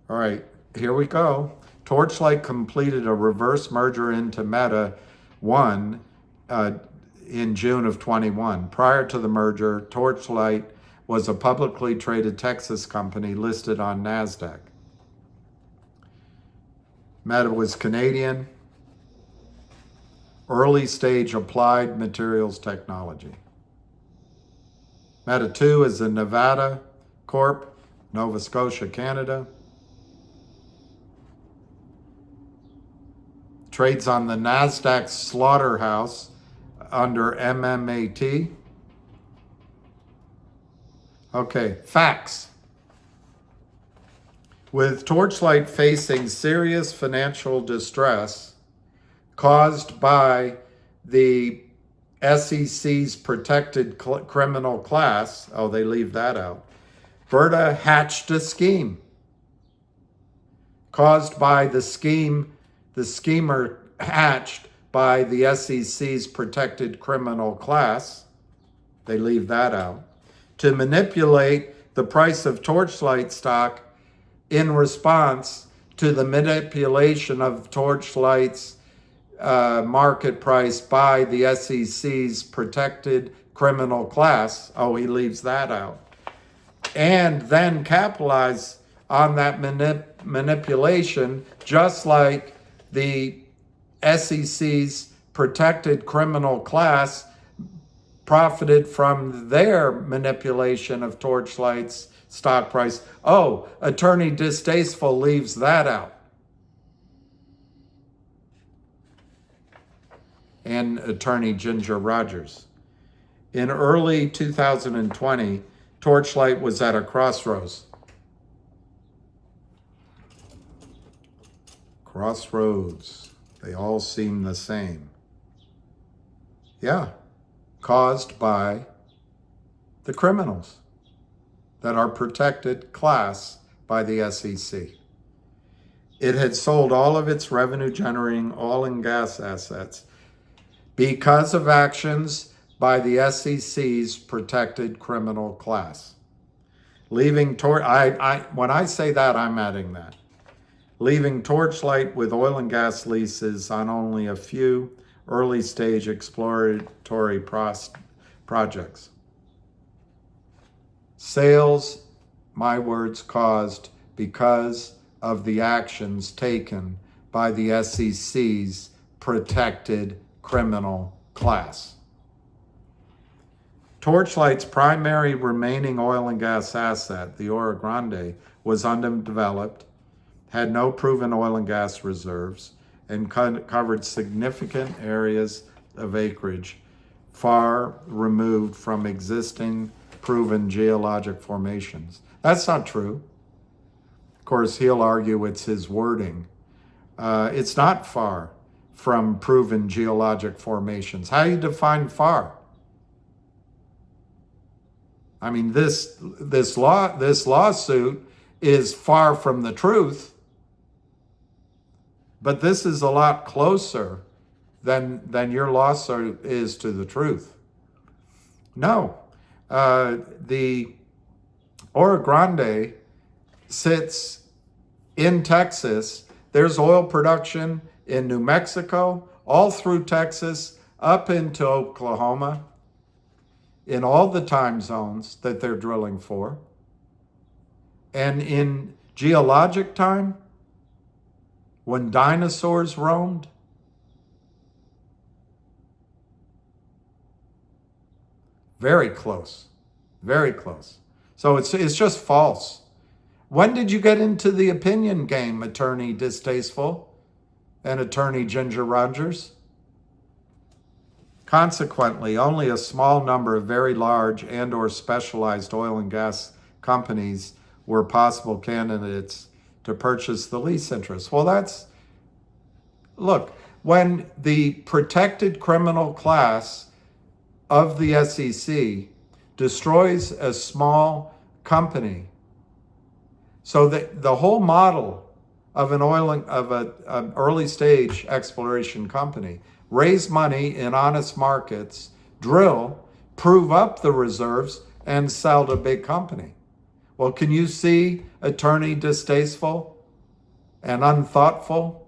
All right, here we go. Torchlight completed a reverse merger into Meta in June of 21. Prior to the merger, Torchlight was a publicly traded Texas company listed on NASDAQ. Meta was Canadian, early stage applied materials technology. Meta 2 is a Nevada Corp, Nova Scotia, Canada. Trades on the NASDAQ slaughterhouse under MMAT. Okay, facts. With Torchlight facing serious financial distress caused by the SEC's protected criminal class, they leave that out. Brda hatched a scheme caused by the schemer hatched by the SEC's protected criminal class, they leave that out, to manipulate the price of Torchlight stock in response to the manipulation of Torchlight's market price by the SEC's protected criminal class. He leaves that out. And then capitalize on that manipulation, just like the SEC's protected criminal class profited from their manipulation of Torchlight's stock price. Attorney Distasteful leaves that out. And Attorney Ginger Rogers. In early 2020, Torchlight was at a crossroads. Crossroads. They all seem the same. Yeah, caused by the criminals that are protected class by the SEC. It had sold all of its revenue-generating oil and gas assets because of actions by the SEC's protected criminal class. Leaving when I say that, I'm adding that. Leaving Torchlight with oil and gas leases on only a few early-stage exploratory projects. Sales, my words, caused because of the actions taken by the SEC's protected criminal class. Torchlight's primary remaining oil and gas asset, the Oro Grande, was undeveloped, had no proven oil and gas reserves, and covered significant areas of acreage far removed from existing proven geologic formations. That's not true. Of course, he'll argue it's his wording. It's not far from proven geologic formations. How do you define far? I mean, this lawsuit is far from the truth, but this is a lot closer than your lawsuit is to the truth. No, the Oro Grande sits in Texas. There's oil production in New Mexico, all through Texas, up into Oklahoma, in all the time zones that they're drilling for. And in geologic time, when dinosaurs roamed, very close, very close. So it's just false. When did you get into the opinion game, Attorney Distasteful and Attorney Ginger Rogers? Consequently, only a small number of very large and or specialized oil and gas companies were possible candidates to purchase the lease interest. Well, look, when the protected criminal class of the SEC destroys a small company, so the whole model of an early stage exploration company, raise money in honest markets, drill, prove up the reserves, and sell to a big company. Well, can you see, Attorney Distasteful and Unthoughtful,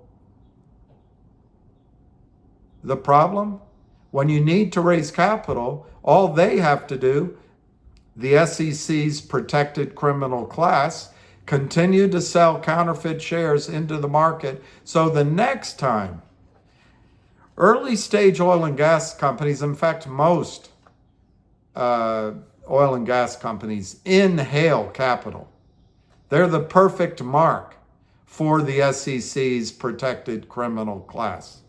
the problem? When you need to raise capital, all they have to do, the SEC's protected criminal class, continue to sell counterfeit shares into the market, so the next time early stage oil and gas companies, in fact, most oil and gas companies inhale capital. They're the perfect mark for the SEC's protected criminal class.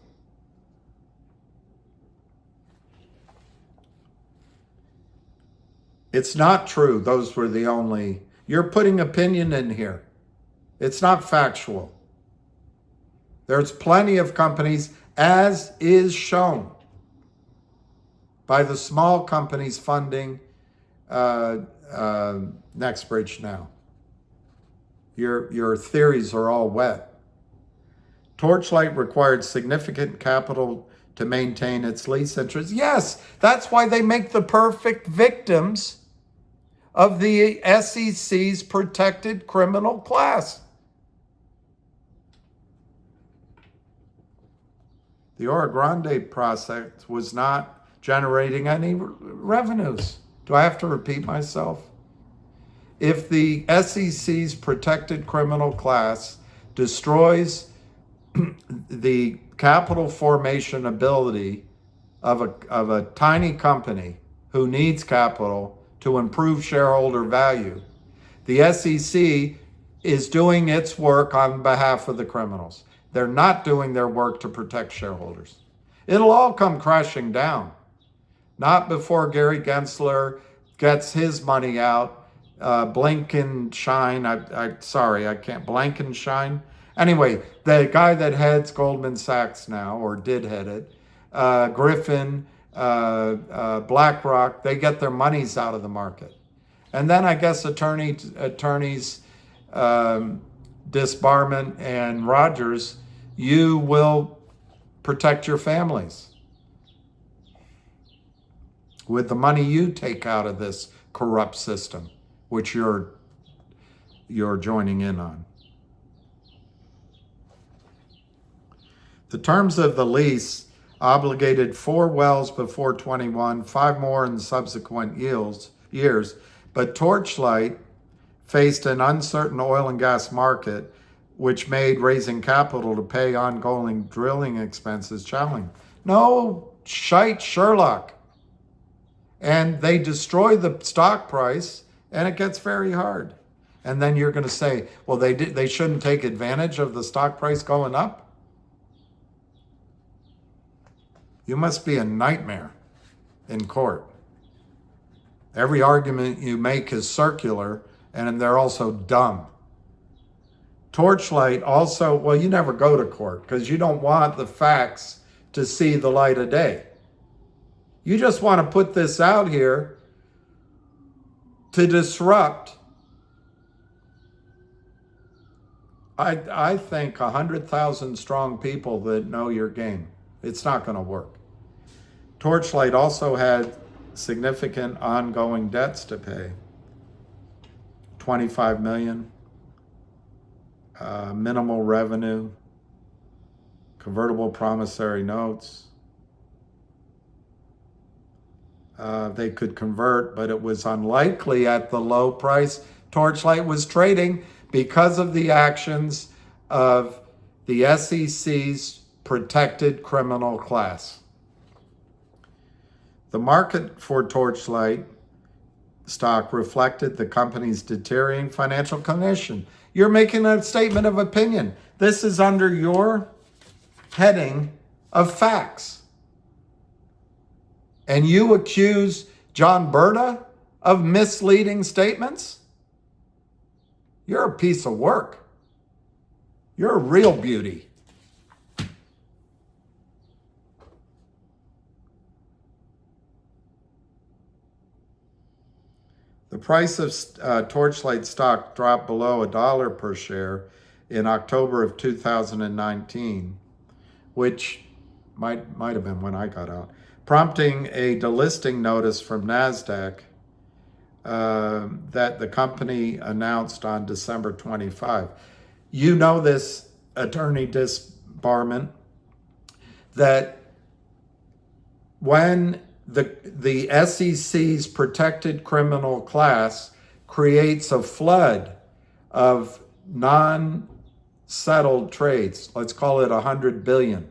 It's not true. Those were the only. You're putting opinion in here. It's not factual. There's plenty of companies, as is shown by the small companies funding NextBridge now. Your theories are all wet. Torchlight required significant capital to maintain its lease interest. Yes, that's why they make the perfect victims of the SEC's protected criminal class. The Oro Grande project was not generating any revenues. Do I have to repeat myself? If the SEC's protected criminal class destroys the capital formation ability of a tiny company who needs capital to improve shareholder value, the SEC is doing its work on behalf of the criminals. They're not doing their work to protect shareholders. It'll all come crashing down. Not before Gary Gensler gets his money out. Blankenshine, sorry, I can't, Blankenshine. Anyway, the guy that heads Goldman Sachs now, or did head it, Griffin, BlackRock, they get their monies out of the market. And then I guess attorneys, Disbarment and Rogers, you will protect your families with the money you take out of this corrupt system, which you're joining in on. The terms of the lease obligated 4 wells before 21, 5 more in subsequent years, but Torchlight faced an uncertain oil and gas market, which made raising capital to pay ongoing drilling expenses challenging. No shite, Sherlock. And they destroy the stock price, and it gets very hard. And then you're going to say, well, they shouldn't take advantage of the stock price going up? You must be a nightmare in court. Every argument you make is circular, and they're also dumb. Torchlight also, well, you never go to court because you don't want the facts to see the light of day. You just want to put this out here to disrupt, I think, 100,000 strong people that know your game. It's not going to work. Torchlight also had significant ongoing debts to pay. $25 million, minimal revenue, convertible promissory notes. They could convert, but it was unlikely at the low price Torchlight was trading because of the actions of the SEC's protected criminal class. The market for Torchlight stock reflected the company's deteriorating financial condition. You're making a statement of opinion. This is under your heading of facts. And you accuse John Brda of misleading statements? You're a piece of work. You're a real beauty. The price of Torchlight stock dropped below $1 per share in October of 2019, which might have been when I got out, prompting a delisting notice from NASDAQ that the company announced on December 25. You know this, Attorney Disbarment, that when the SEC's protected criminal class creates a flood of non-settled trades, let's call it 100 billion,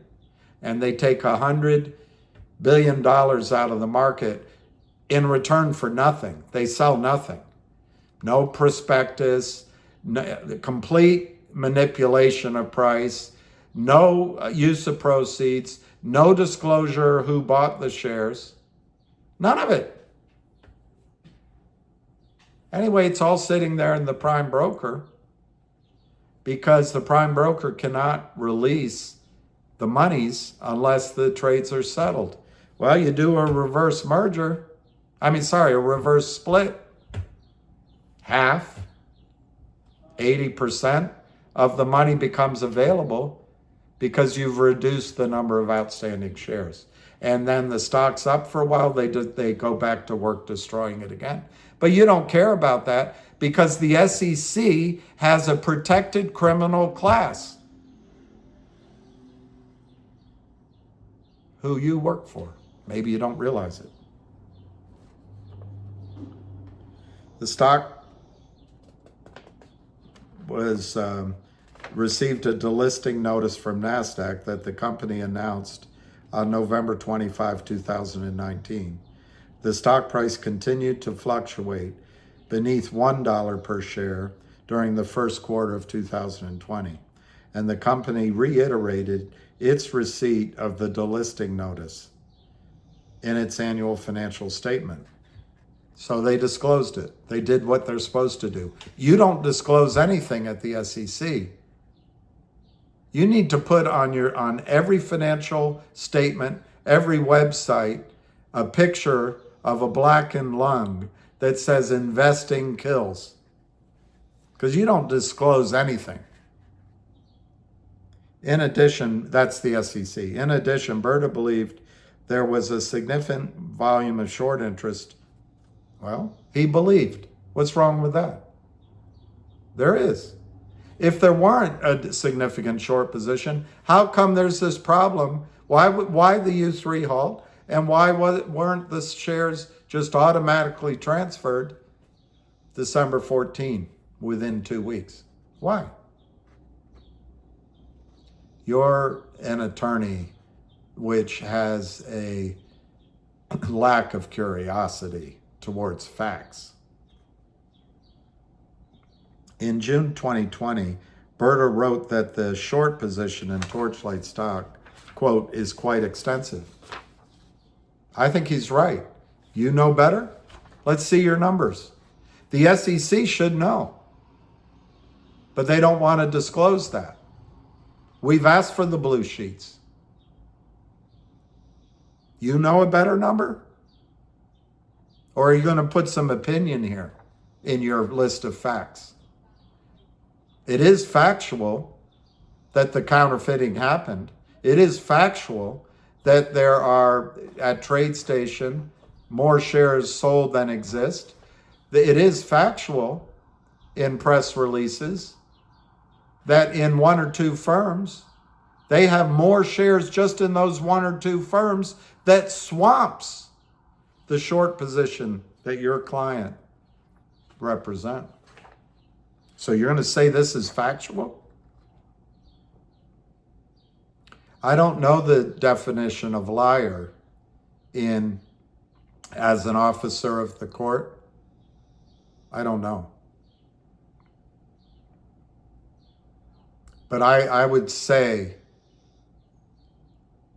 and they take $100 billion out of the market in return for nothing. They sell nothing. No prospectus, complete manipulation of price, no use of proceeds, no disclosure who bought the shares. None of it. Anyway, it's all sitting there in the prime broker because the prime broker cannot release the monies unless the trades are settled. Well, you do a reverse split. Half, 80% of the money becomes available because you've reduced the number of outstanding shares. And then the stock's up for a while, they go back to work destroying it again. But you don't care about that because the SEC has a protected criminal class who you work for. Maybe you don't realize it. The stock was received a delisting notice from NASDAQ that the company announced on November 25, 2019. The stock price continued to fluctuate beneath $1 per share during the first quarter of 2020, and the company reiterated its receipt of the delisting notice in its annual financial statement. So they disclosed it. They did what they're supposed to do. You don't disclose anything at the SEC. You need to put on every financial statement, every website, a picture of a blackened lung that says investing kills. Because you don't disclose anything. In addition, that's the SEC. In addition, Brda believed there was a significant volume of short interest. Well, he believed. What's wrong with that? There is. If there weren't a significant short position, how come there's this problem? Why the U3 halt? And why weren't the shares just automatically transferred December 14 within 2 weeks? Why? You're an attorney which has a lack of curiosity towards facts. In June 2020, Brda wrote that the short position in Torchlight stock, quote, is quite extensive. I think he's right. You know better? Let's see your numbers. The SEC should know, but they don't want to disclose that. We've asked for the blue sheets. You know a better number? Or are you going to put some opinion here in your list of facts? It is factual that the counterfeiting happened. It is factual that there are, at TradeStation, more shares sold than exist. It is factual in press releases that in one or two firms, they have more shares just in those one or two firms that swamps the short position that your client represents. So you're going to say this is factual? I don't know the definition of liar as an officer of the court. I don't know. But I would say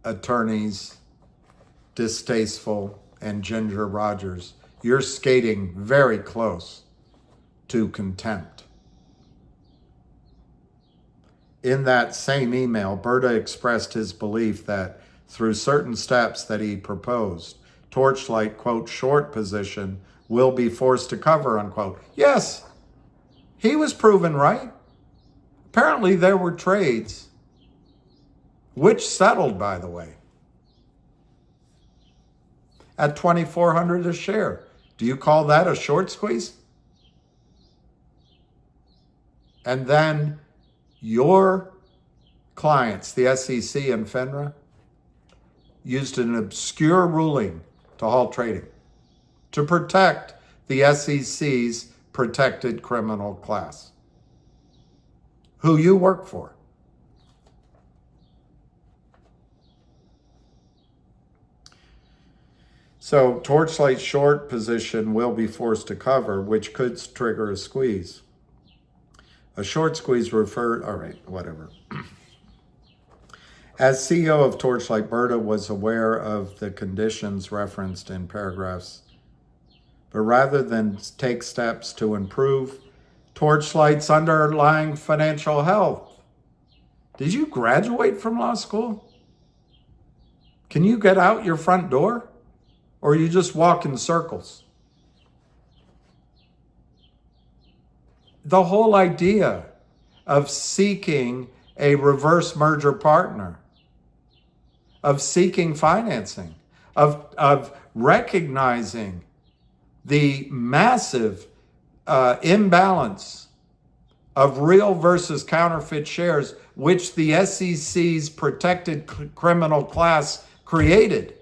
attorneys, distasteful, and Ginger Rogers, you're skating very close to contempt. In that same email, Brda expressed his belief that through certain steps that he proposed, Torchlight, quote, short position will be forced to cover, unquote. Yes, he was proven right. Apparently there were trades, which settled, by the way, at $2,400 a share. Do you call that a short squeeze? And then your clients, the SEC and FINRA, used an obscure ruling to halt trading to protect the SEC's protected criminal class, who you work for. So Torchlight's short position will be forced to cover, which could trigger a squeeze. A short squeeze all right, whatever. As CEO of Torchlight, Brda was aware of the conditions referenced in paragraphs, but rather than take steps to improve Torchlight's underlying financial health. Did you graduate from law school? Can you get out your front door? Or you just walk in circles? The whole idea of seeking a reverse merger partner, of seeking financing, of recognizing the massive imbalance of real versus counterfeit shares, which the SEC's protected criminal class created.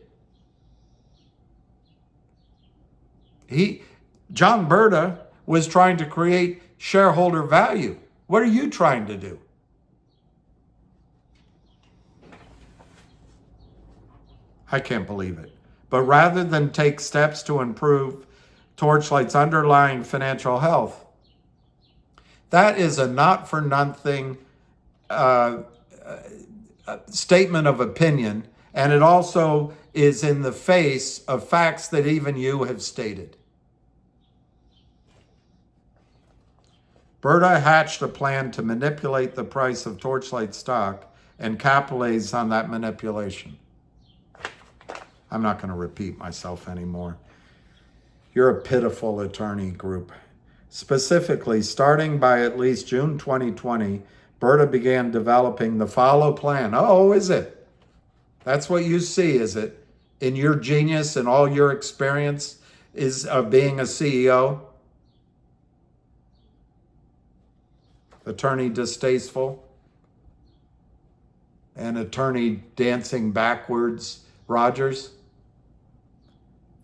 John Brda was trying to create shareholder value. What are you trying to do? I can't believe it. But rather than take steps to improve Torchlight's underlying financial health, that is a not-for-nothing statement of opinion, and it also is in the face of facts that even you have stated. Brda hatched a plan to manipulate the price of Torchlight stock and capitalize on that manipulation. I'm not going to repeat myself anymore. You're a pitiful attorney group. Specifically, starting by at least June 2020, Brda began developing the follow plan. Oh, is it? That's what you see, is it? In your genius and all your experience is of being a CEO? Attorney distasteful? And attorney dancing backwards, Rogers?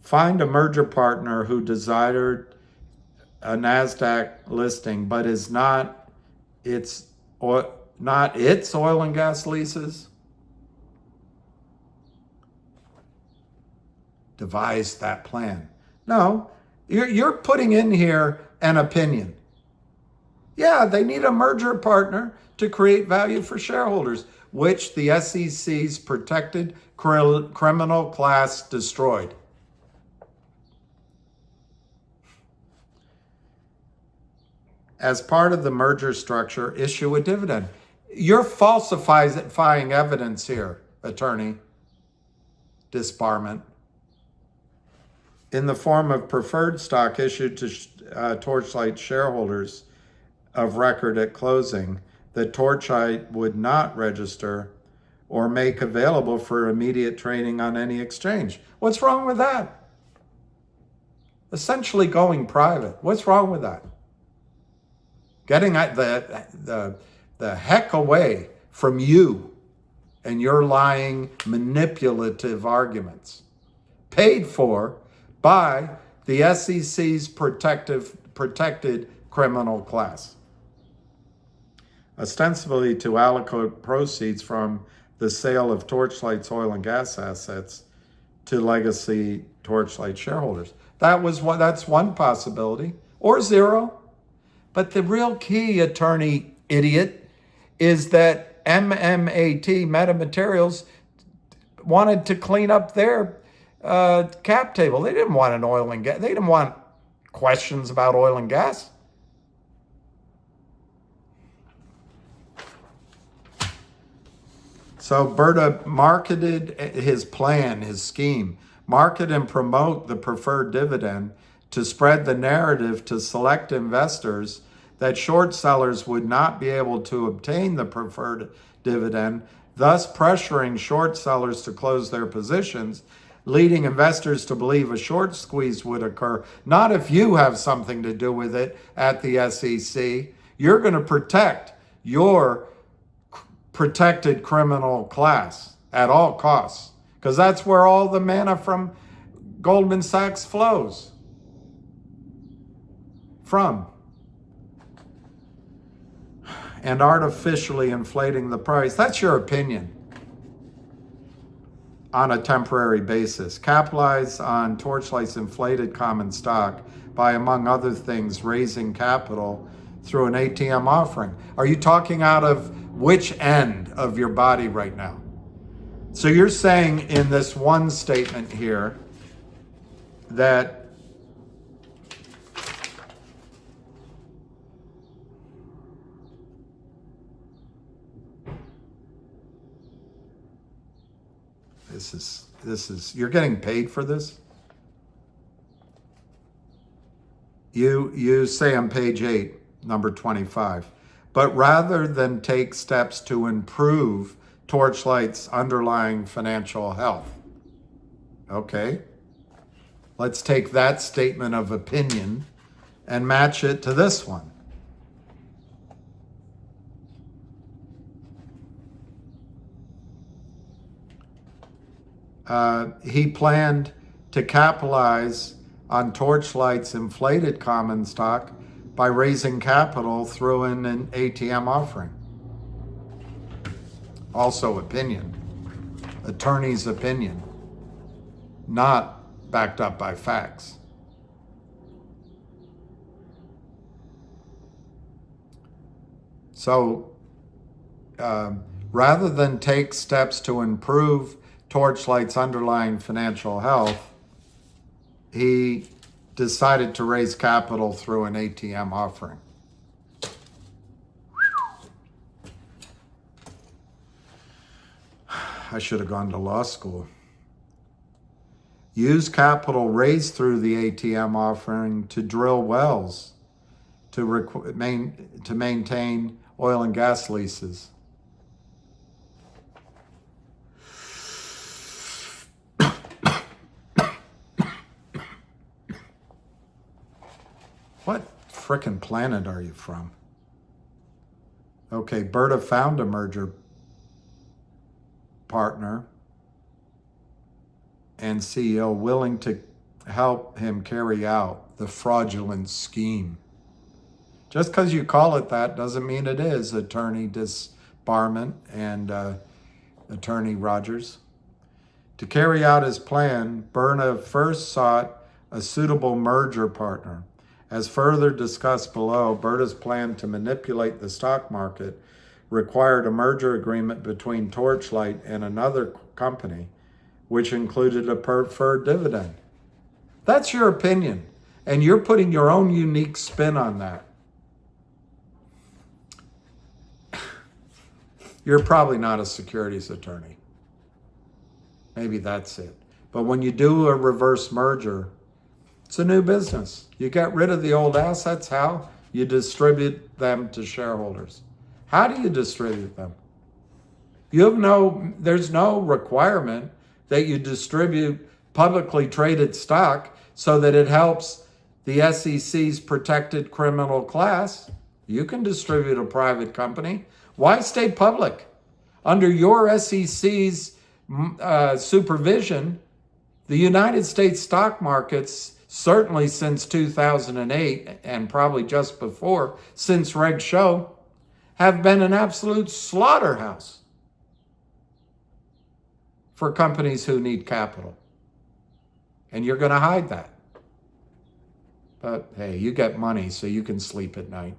Find a merger partner who desired a NASDAQ listing, but is not its oil and gas leases. Devise that plan. No, you're putting in here an opinion. Yeah, they need a merger partner to create value for shareholders, which the SEC's protected criminal class destroyed. As part of the merger structure, issue a dividend. You're falsifying evidence here, attorney. Disbarment. In the form of preferred stock issued to Torchlight shareholders of record at closing that Torchlight would not register or make available for immediate trading on any exchange. What's wrong with that? Essentially going private. What's wrong with that? Getting the heck away from you and your lying, manipulative arguments. Paid for by the SEC's protected criminal class. Ostensibly to allocate proceeds from the sale of Torchlight's oil and gas assets to legacy Torchlight shareholders. That's one possibility, or zero. But the real key, attorney idiot, is that MMAT, Metamaterials, wanted to clean up their cap table. They didn't want an oil and gas. They didn't want questions about oil and gas. So Brda marketed his plan, his scheme, market and promote the preferred dividend to spread the narrative to select investors that short sellers would not be able to obtain the preferred dividend, thus pressuring short sellers to close their positions, leading investors to believe a short squeeze would occur. Not if you have something to do with it at the SEC. You're going to protect your protected criminal class at all costs, because that's where all the manna from Goldman Sachs flows from. And artificially inflating the price. That's your opinion. On a temporary basis. Capitalize on Torchlight's inflated common stock by, among other things, raising capital through an ATM offering. Are you talking out of which end of your body right now? So you're saying in this one statement here that this is you're getting paid for this? You say on page 8, number 25, but rather than take steps to improve Torchlight's underlying financial health. Okay, let's take that statement of opinion and match it to this one. He planned to capitalize on Torchlight's inflated common stock by raising capital through an ATM offering. Also opinion, attorney's opinion, not backed up by facts. So rather than take steps to improve Torchlight's underlying financial health, he decided to raise capital through an ATM offering. I should have gone to law school. Use capital raised through the ATM offering to drill wells to maintain oil and gas leases. What frickin' planet are you from? Okay, Brda found a merger partner and CEO willing to help him carry out the fraudulent scheme. Just because you call it that doesn't mean it is, Attorney Disbarment and Attorney Rogers. To carry out his plan, Brda first sought a suitable merger partner. As further discussed below, Brda's plan to manipulate the stock market required a merger agreement between Torchlight and another company, which included a preferred dividend. That's your opinion, and you're putting your own unique spin on that. You're probably not a securities attorney. Maybe that's it. But when you do a reverse merger, it's a new business. You get rid of the old assets. How? You distribute them to shareholders. How do you distribute them? There's no requirement that you distribute publicly traded stock so that it helps the SEC's protected criminal class. You can distribute a private company. Why stay public? Under your SEC's supervision, the United States stock markets, certainly since 2008 and probably just before, since Reg Show, have been an absolute slaughterhouse for companies who need capital. And you're going to hide that. But hey, you get money so you can sleep at night.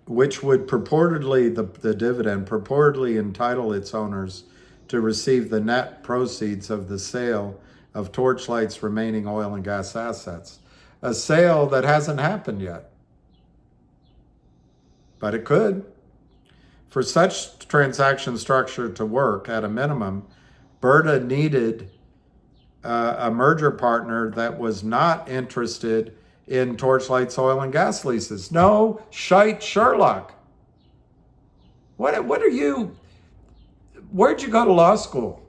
Which would purportedly, the dividend purportedly entitle its owners to receive the net proceeds of the sale of Torchlight's remaining oil and gas assets. A sale that hasn't happened yet. But it could. For such transaction structure to work, at a minimum, Brda needed a merger partner that was not interested in Torchlight's oil and gas leases. No, shite Sherlock. What are you? Where'd you go to law school?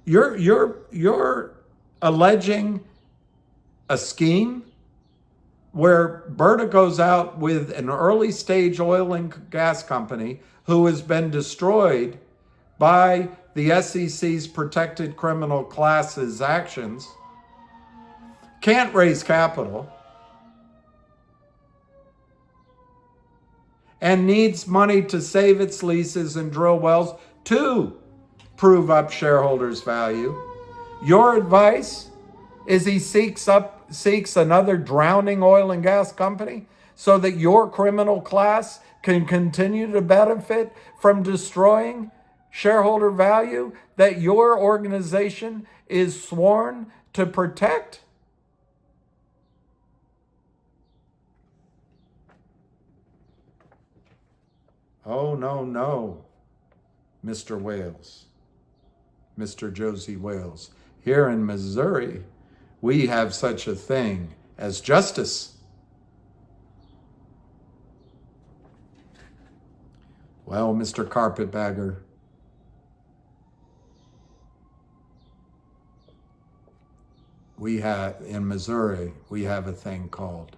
You're alleging a scheme where Brda goes out with an early stage oil and gas company who has been destroyed by the SEC's protected criminal classes actions, can't raise capital, and needs money to save its leases and drill wells to prove up shareholders' value. Your advice is he seeks another drowning oil and gas company so that your criminal class can continue to benefit from destroying shareholder value that your organization is sworn to protect? Oh, no, Mr. Wales, Mr. Josie Wales. Here in Missouri, we have such a thing as justice. Well, Mr. Carpetbagger, in Missouri, we have a thing called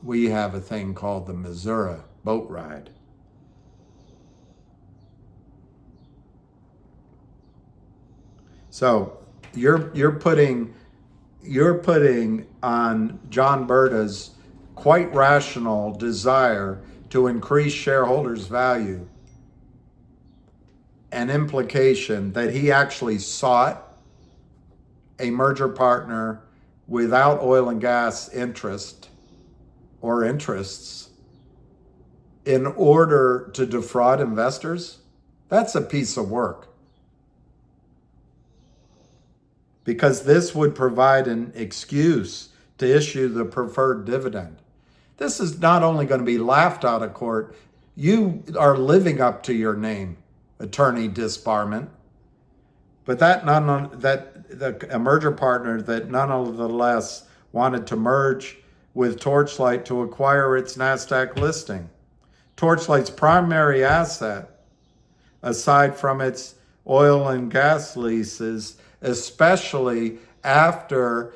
the Missouri boat ride. So you're putting on John Brda's quite rational desire to increase shareholders' value an implication that he actually sought a merger partner without oil and gas interest or interests in order to defraud investors. That's a piece of work. because this would provide an excuse to issue the preferred dividend. This is not only going to be laughed out of court, you are living up to your name, attorney disbarment. But a merger partner that nonetheless wanted to merge with Torchlight to acquire its NASDAQ listing. Torchlight's primary asset, aside from its oil and gas leases, especially after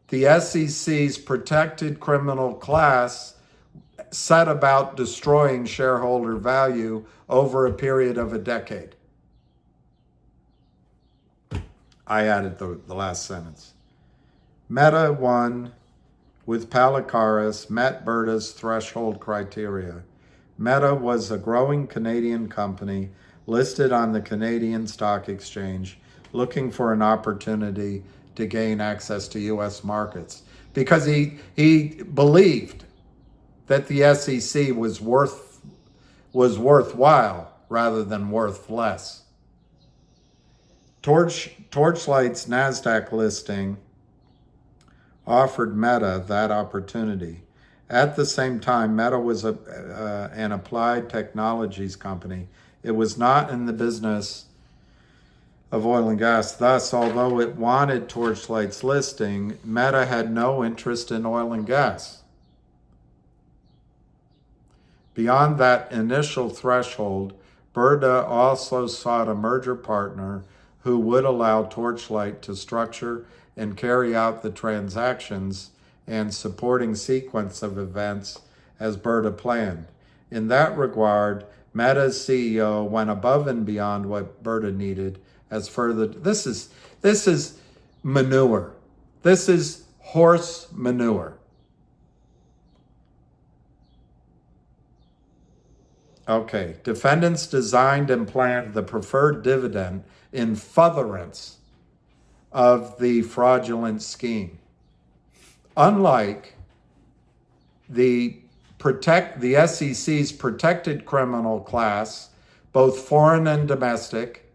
the SEC's protected criminal class set about destroying shareholder value over a period of a decade. I added the last sentence. Meta won with Palikaras, met Brda's threshold criteria. Meta was a growing Canadian company listed on the Canadian Stock Exchange, looking for an opportunity to gain access to U.S. markets because he believed that the SEC was worthwhile rather than worth less. Torchlight's NASDAQ listing offered Meta that opportunity. At the same time, Meta was an applied technologies company. It was not in the business of oil and gas. Thus, although it wanted Torchlight's listing, Meta had no interest in oil and gas. Beyond that initial threshold, Brda also sought a merger partner who would allow Torchlight to structure and carry out the transactions and supporting sequence of events as Brda planned. In that regard, Meta's CEO went above and beyond what Brda needed as further. This is manure. This is horse manure. Okay, defendants designed and planned the preferred dividend in furtherance of the fraudulent scheme. Unlike the SEC's protected criminal class, both foreign and domestic,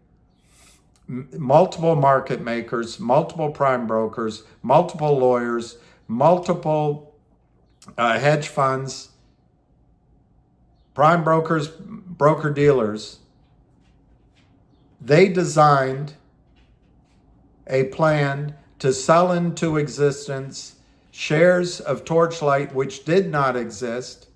multiple market makers, multiple prime brokers, multiple lawyers, multiple hedge funds, prime brokers, broker-dealers, they designed a plan to sell into existence shares of Torchlight which did not exist,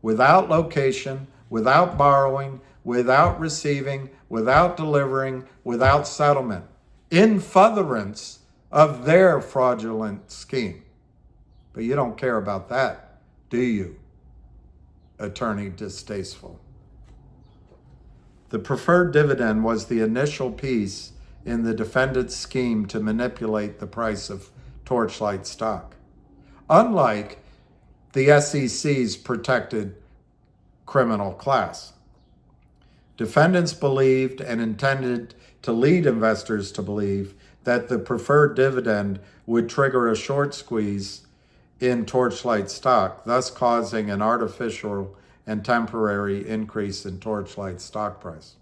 without location, without borrowing, without receiving, without delivering, without settlement, in furtherance of their fraudulent scheme. But you don't care about that, do you, attorney distasteful? The preferred dividend was the initial piece in the defendant's scheme to manipulate the price of Torchlight stock. Unlike the SEC's protected criminal class, defendants believed and intended to lead investors to believe that the preferred dividend would trigger a short squeeze in Torchlight stock, thus causing an artificial and temporary increase in Torchlight stock price.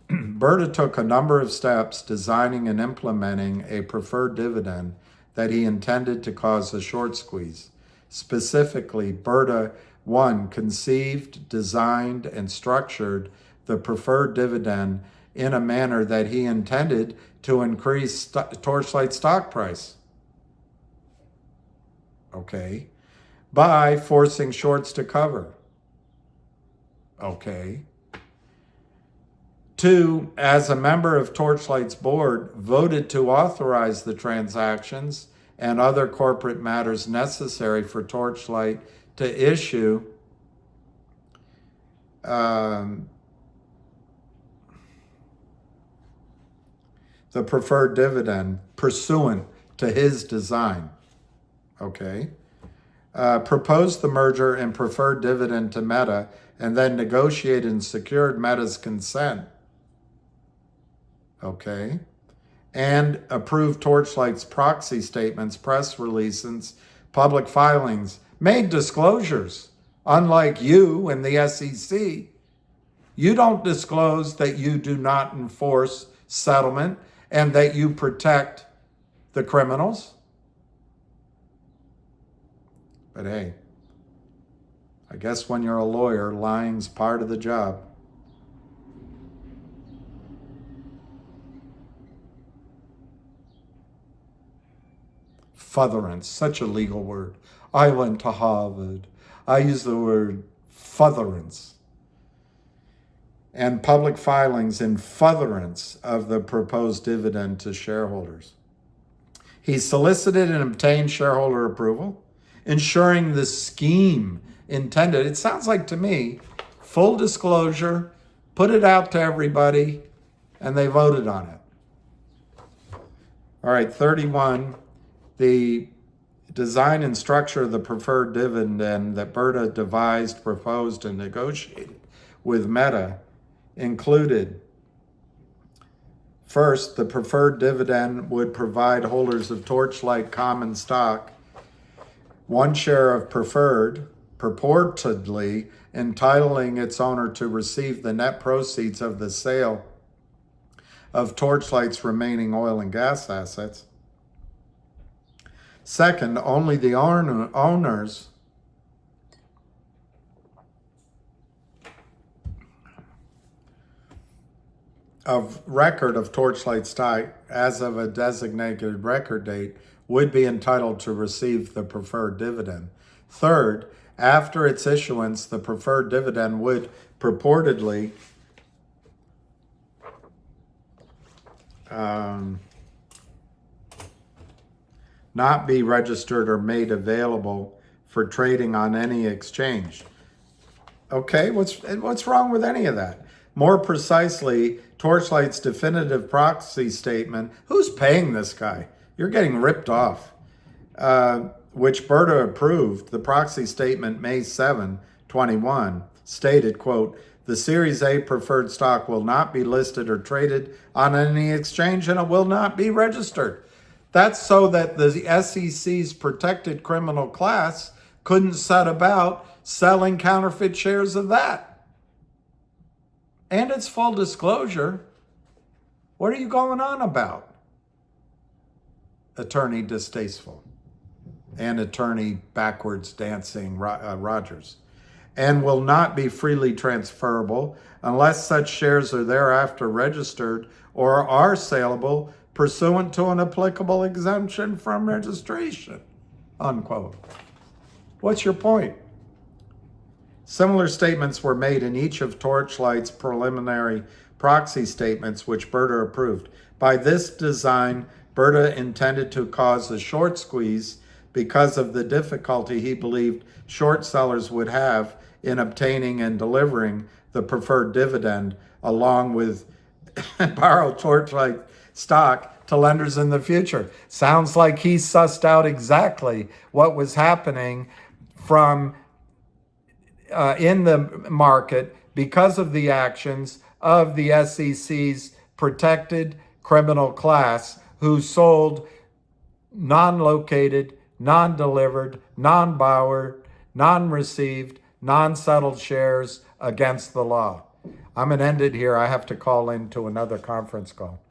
Brda took a number of steps designing and implementing a preferred dividend that he intended to cause a short squeeze. Specifically, Brda, 1, conceived, designed, and structured the preferred dividend in a manner that he intended to increase Torchlight stock price. Okay. By forcing shorts to cover. Okay. 2, as a member of Torchlight's board, voted to authorize the transactions and other corporate matters necessary for Torchlight to issue the preferred dividend pursuant to his design. Okay. Proposed the merger and preferred dividend to Meta, and then negotiated and secured Meta's consent. Okay. And approved Torchlight's proxy statements, press releases, public filings, made disclosures. Unlike you and the SEC, you don't disclose that you do not enforce settlement and that you protect the criminals. But hey, I guess when you're a lawyer, lying's part of the job. Furtherance, such a legal word. I went to Harvard. I use the word furtherance. And public filings in furtherance of the proposed dividend to shareholders. He solicited and obtained shareholder approval, ensuring the scheme intended. It sounds like to me, full disclosure, put it out to everybody, and they voted on it. All right, 31, the design and structure of the preferred dividend that Brda devised, proposed, and negotiated with Meta included: first, the preferred dividend would provide holders of Torchlight common stock 1 share of preferred, purportedly entitling its owner to receive the net proceeds of the sale of Torchlight's remaining oil and gas assets. Second, only the owners of record of Torchlight stock as of a designated record date would be entitled to receive the preferred dividend. Third, after its issuance, the preferred dividend would purportedly not be registered or made available for trading on any exchange. Okay, what's wrong with any of that? More precisely, Torchlight's definitive proxy statement, who's paying this guy? You're getting ripped off, which Brda approved. The proxy statement, May 7, 21, stated, quote, the Series A preferred stock will not be listed or traded on any exchange, and it will not be registered. That's so that the SEC's protected criminal class couldn't set about selling counterfeit shares of that. And it's full disclosure. What are you going on about? Attorney Distasteful and Attorney Backwards Dancing Rogers. And will not be freely transferable unless such shares are thereafter registered or are saleable pursuant to an applicable exemption from registration, unquote. What's your point? Similar statements were made in each of Torchlight's preliminary proxy statements, which Brda approved. By this design, Brda intended to cause a short squeeze because of the difficulty he believed short sellers would have in obtaining and delivering the preferred dividend along with borrowed Torchlight stock to lenders in the future. Sounds like he sussed out exactly what was happening from in the market because of the actions of the SEC's protected criminal class who sold non-located, non-delivered, non-borrowed, non-received, non-settled shares against the law. I'm going to end it here. I have to call into another conference call.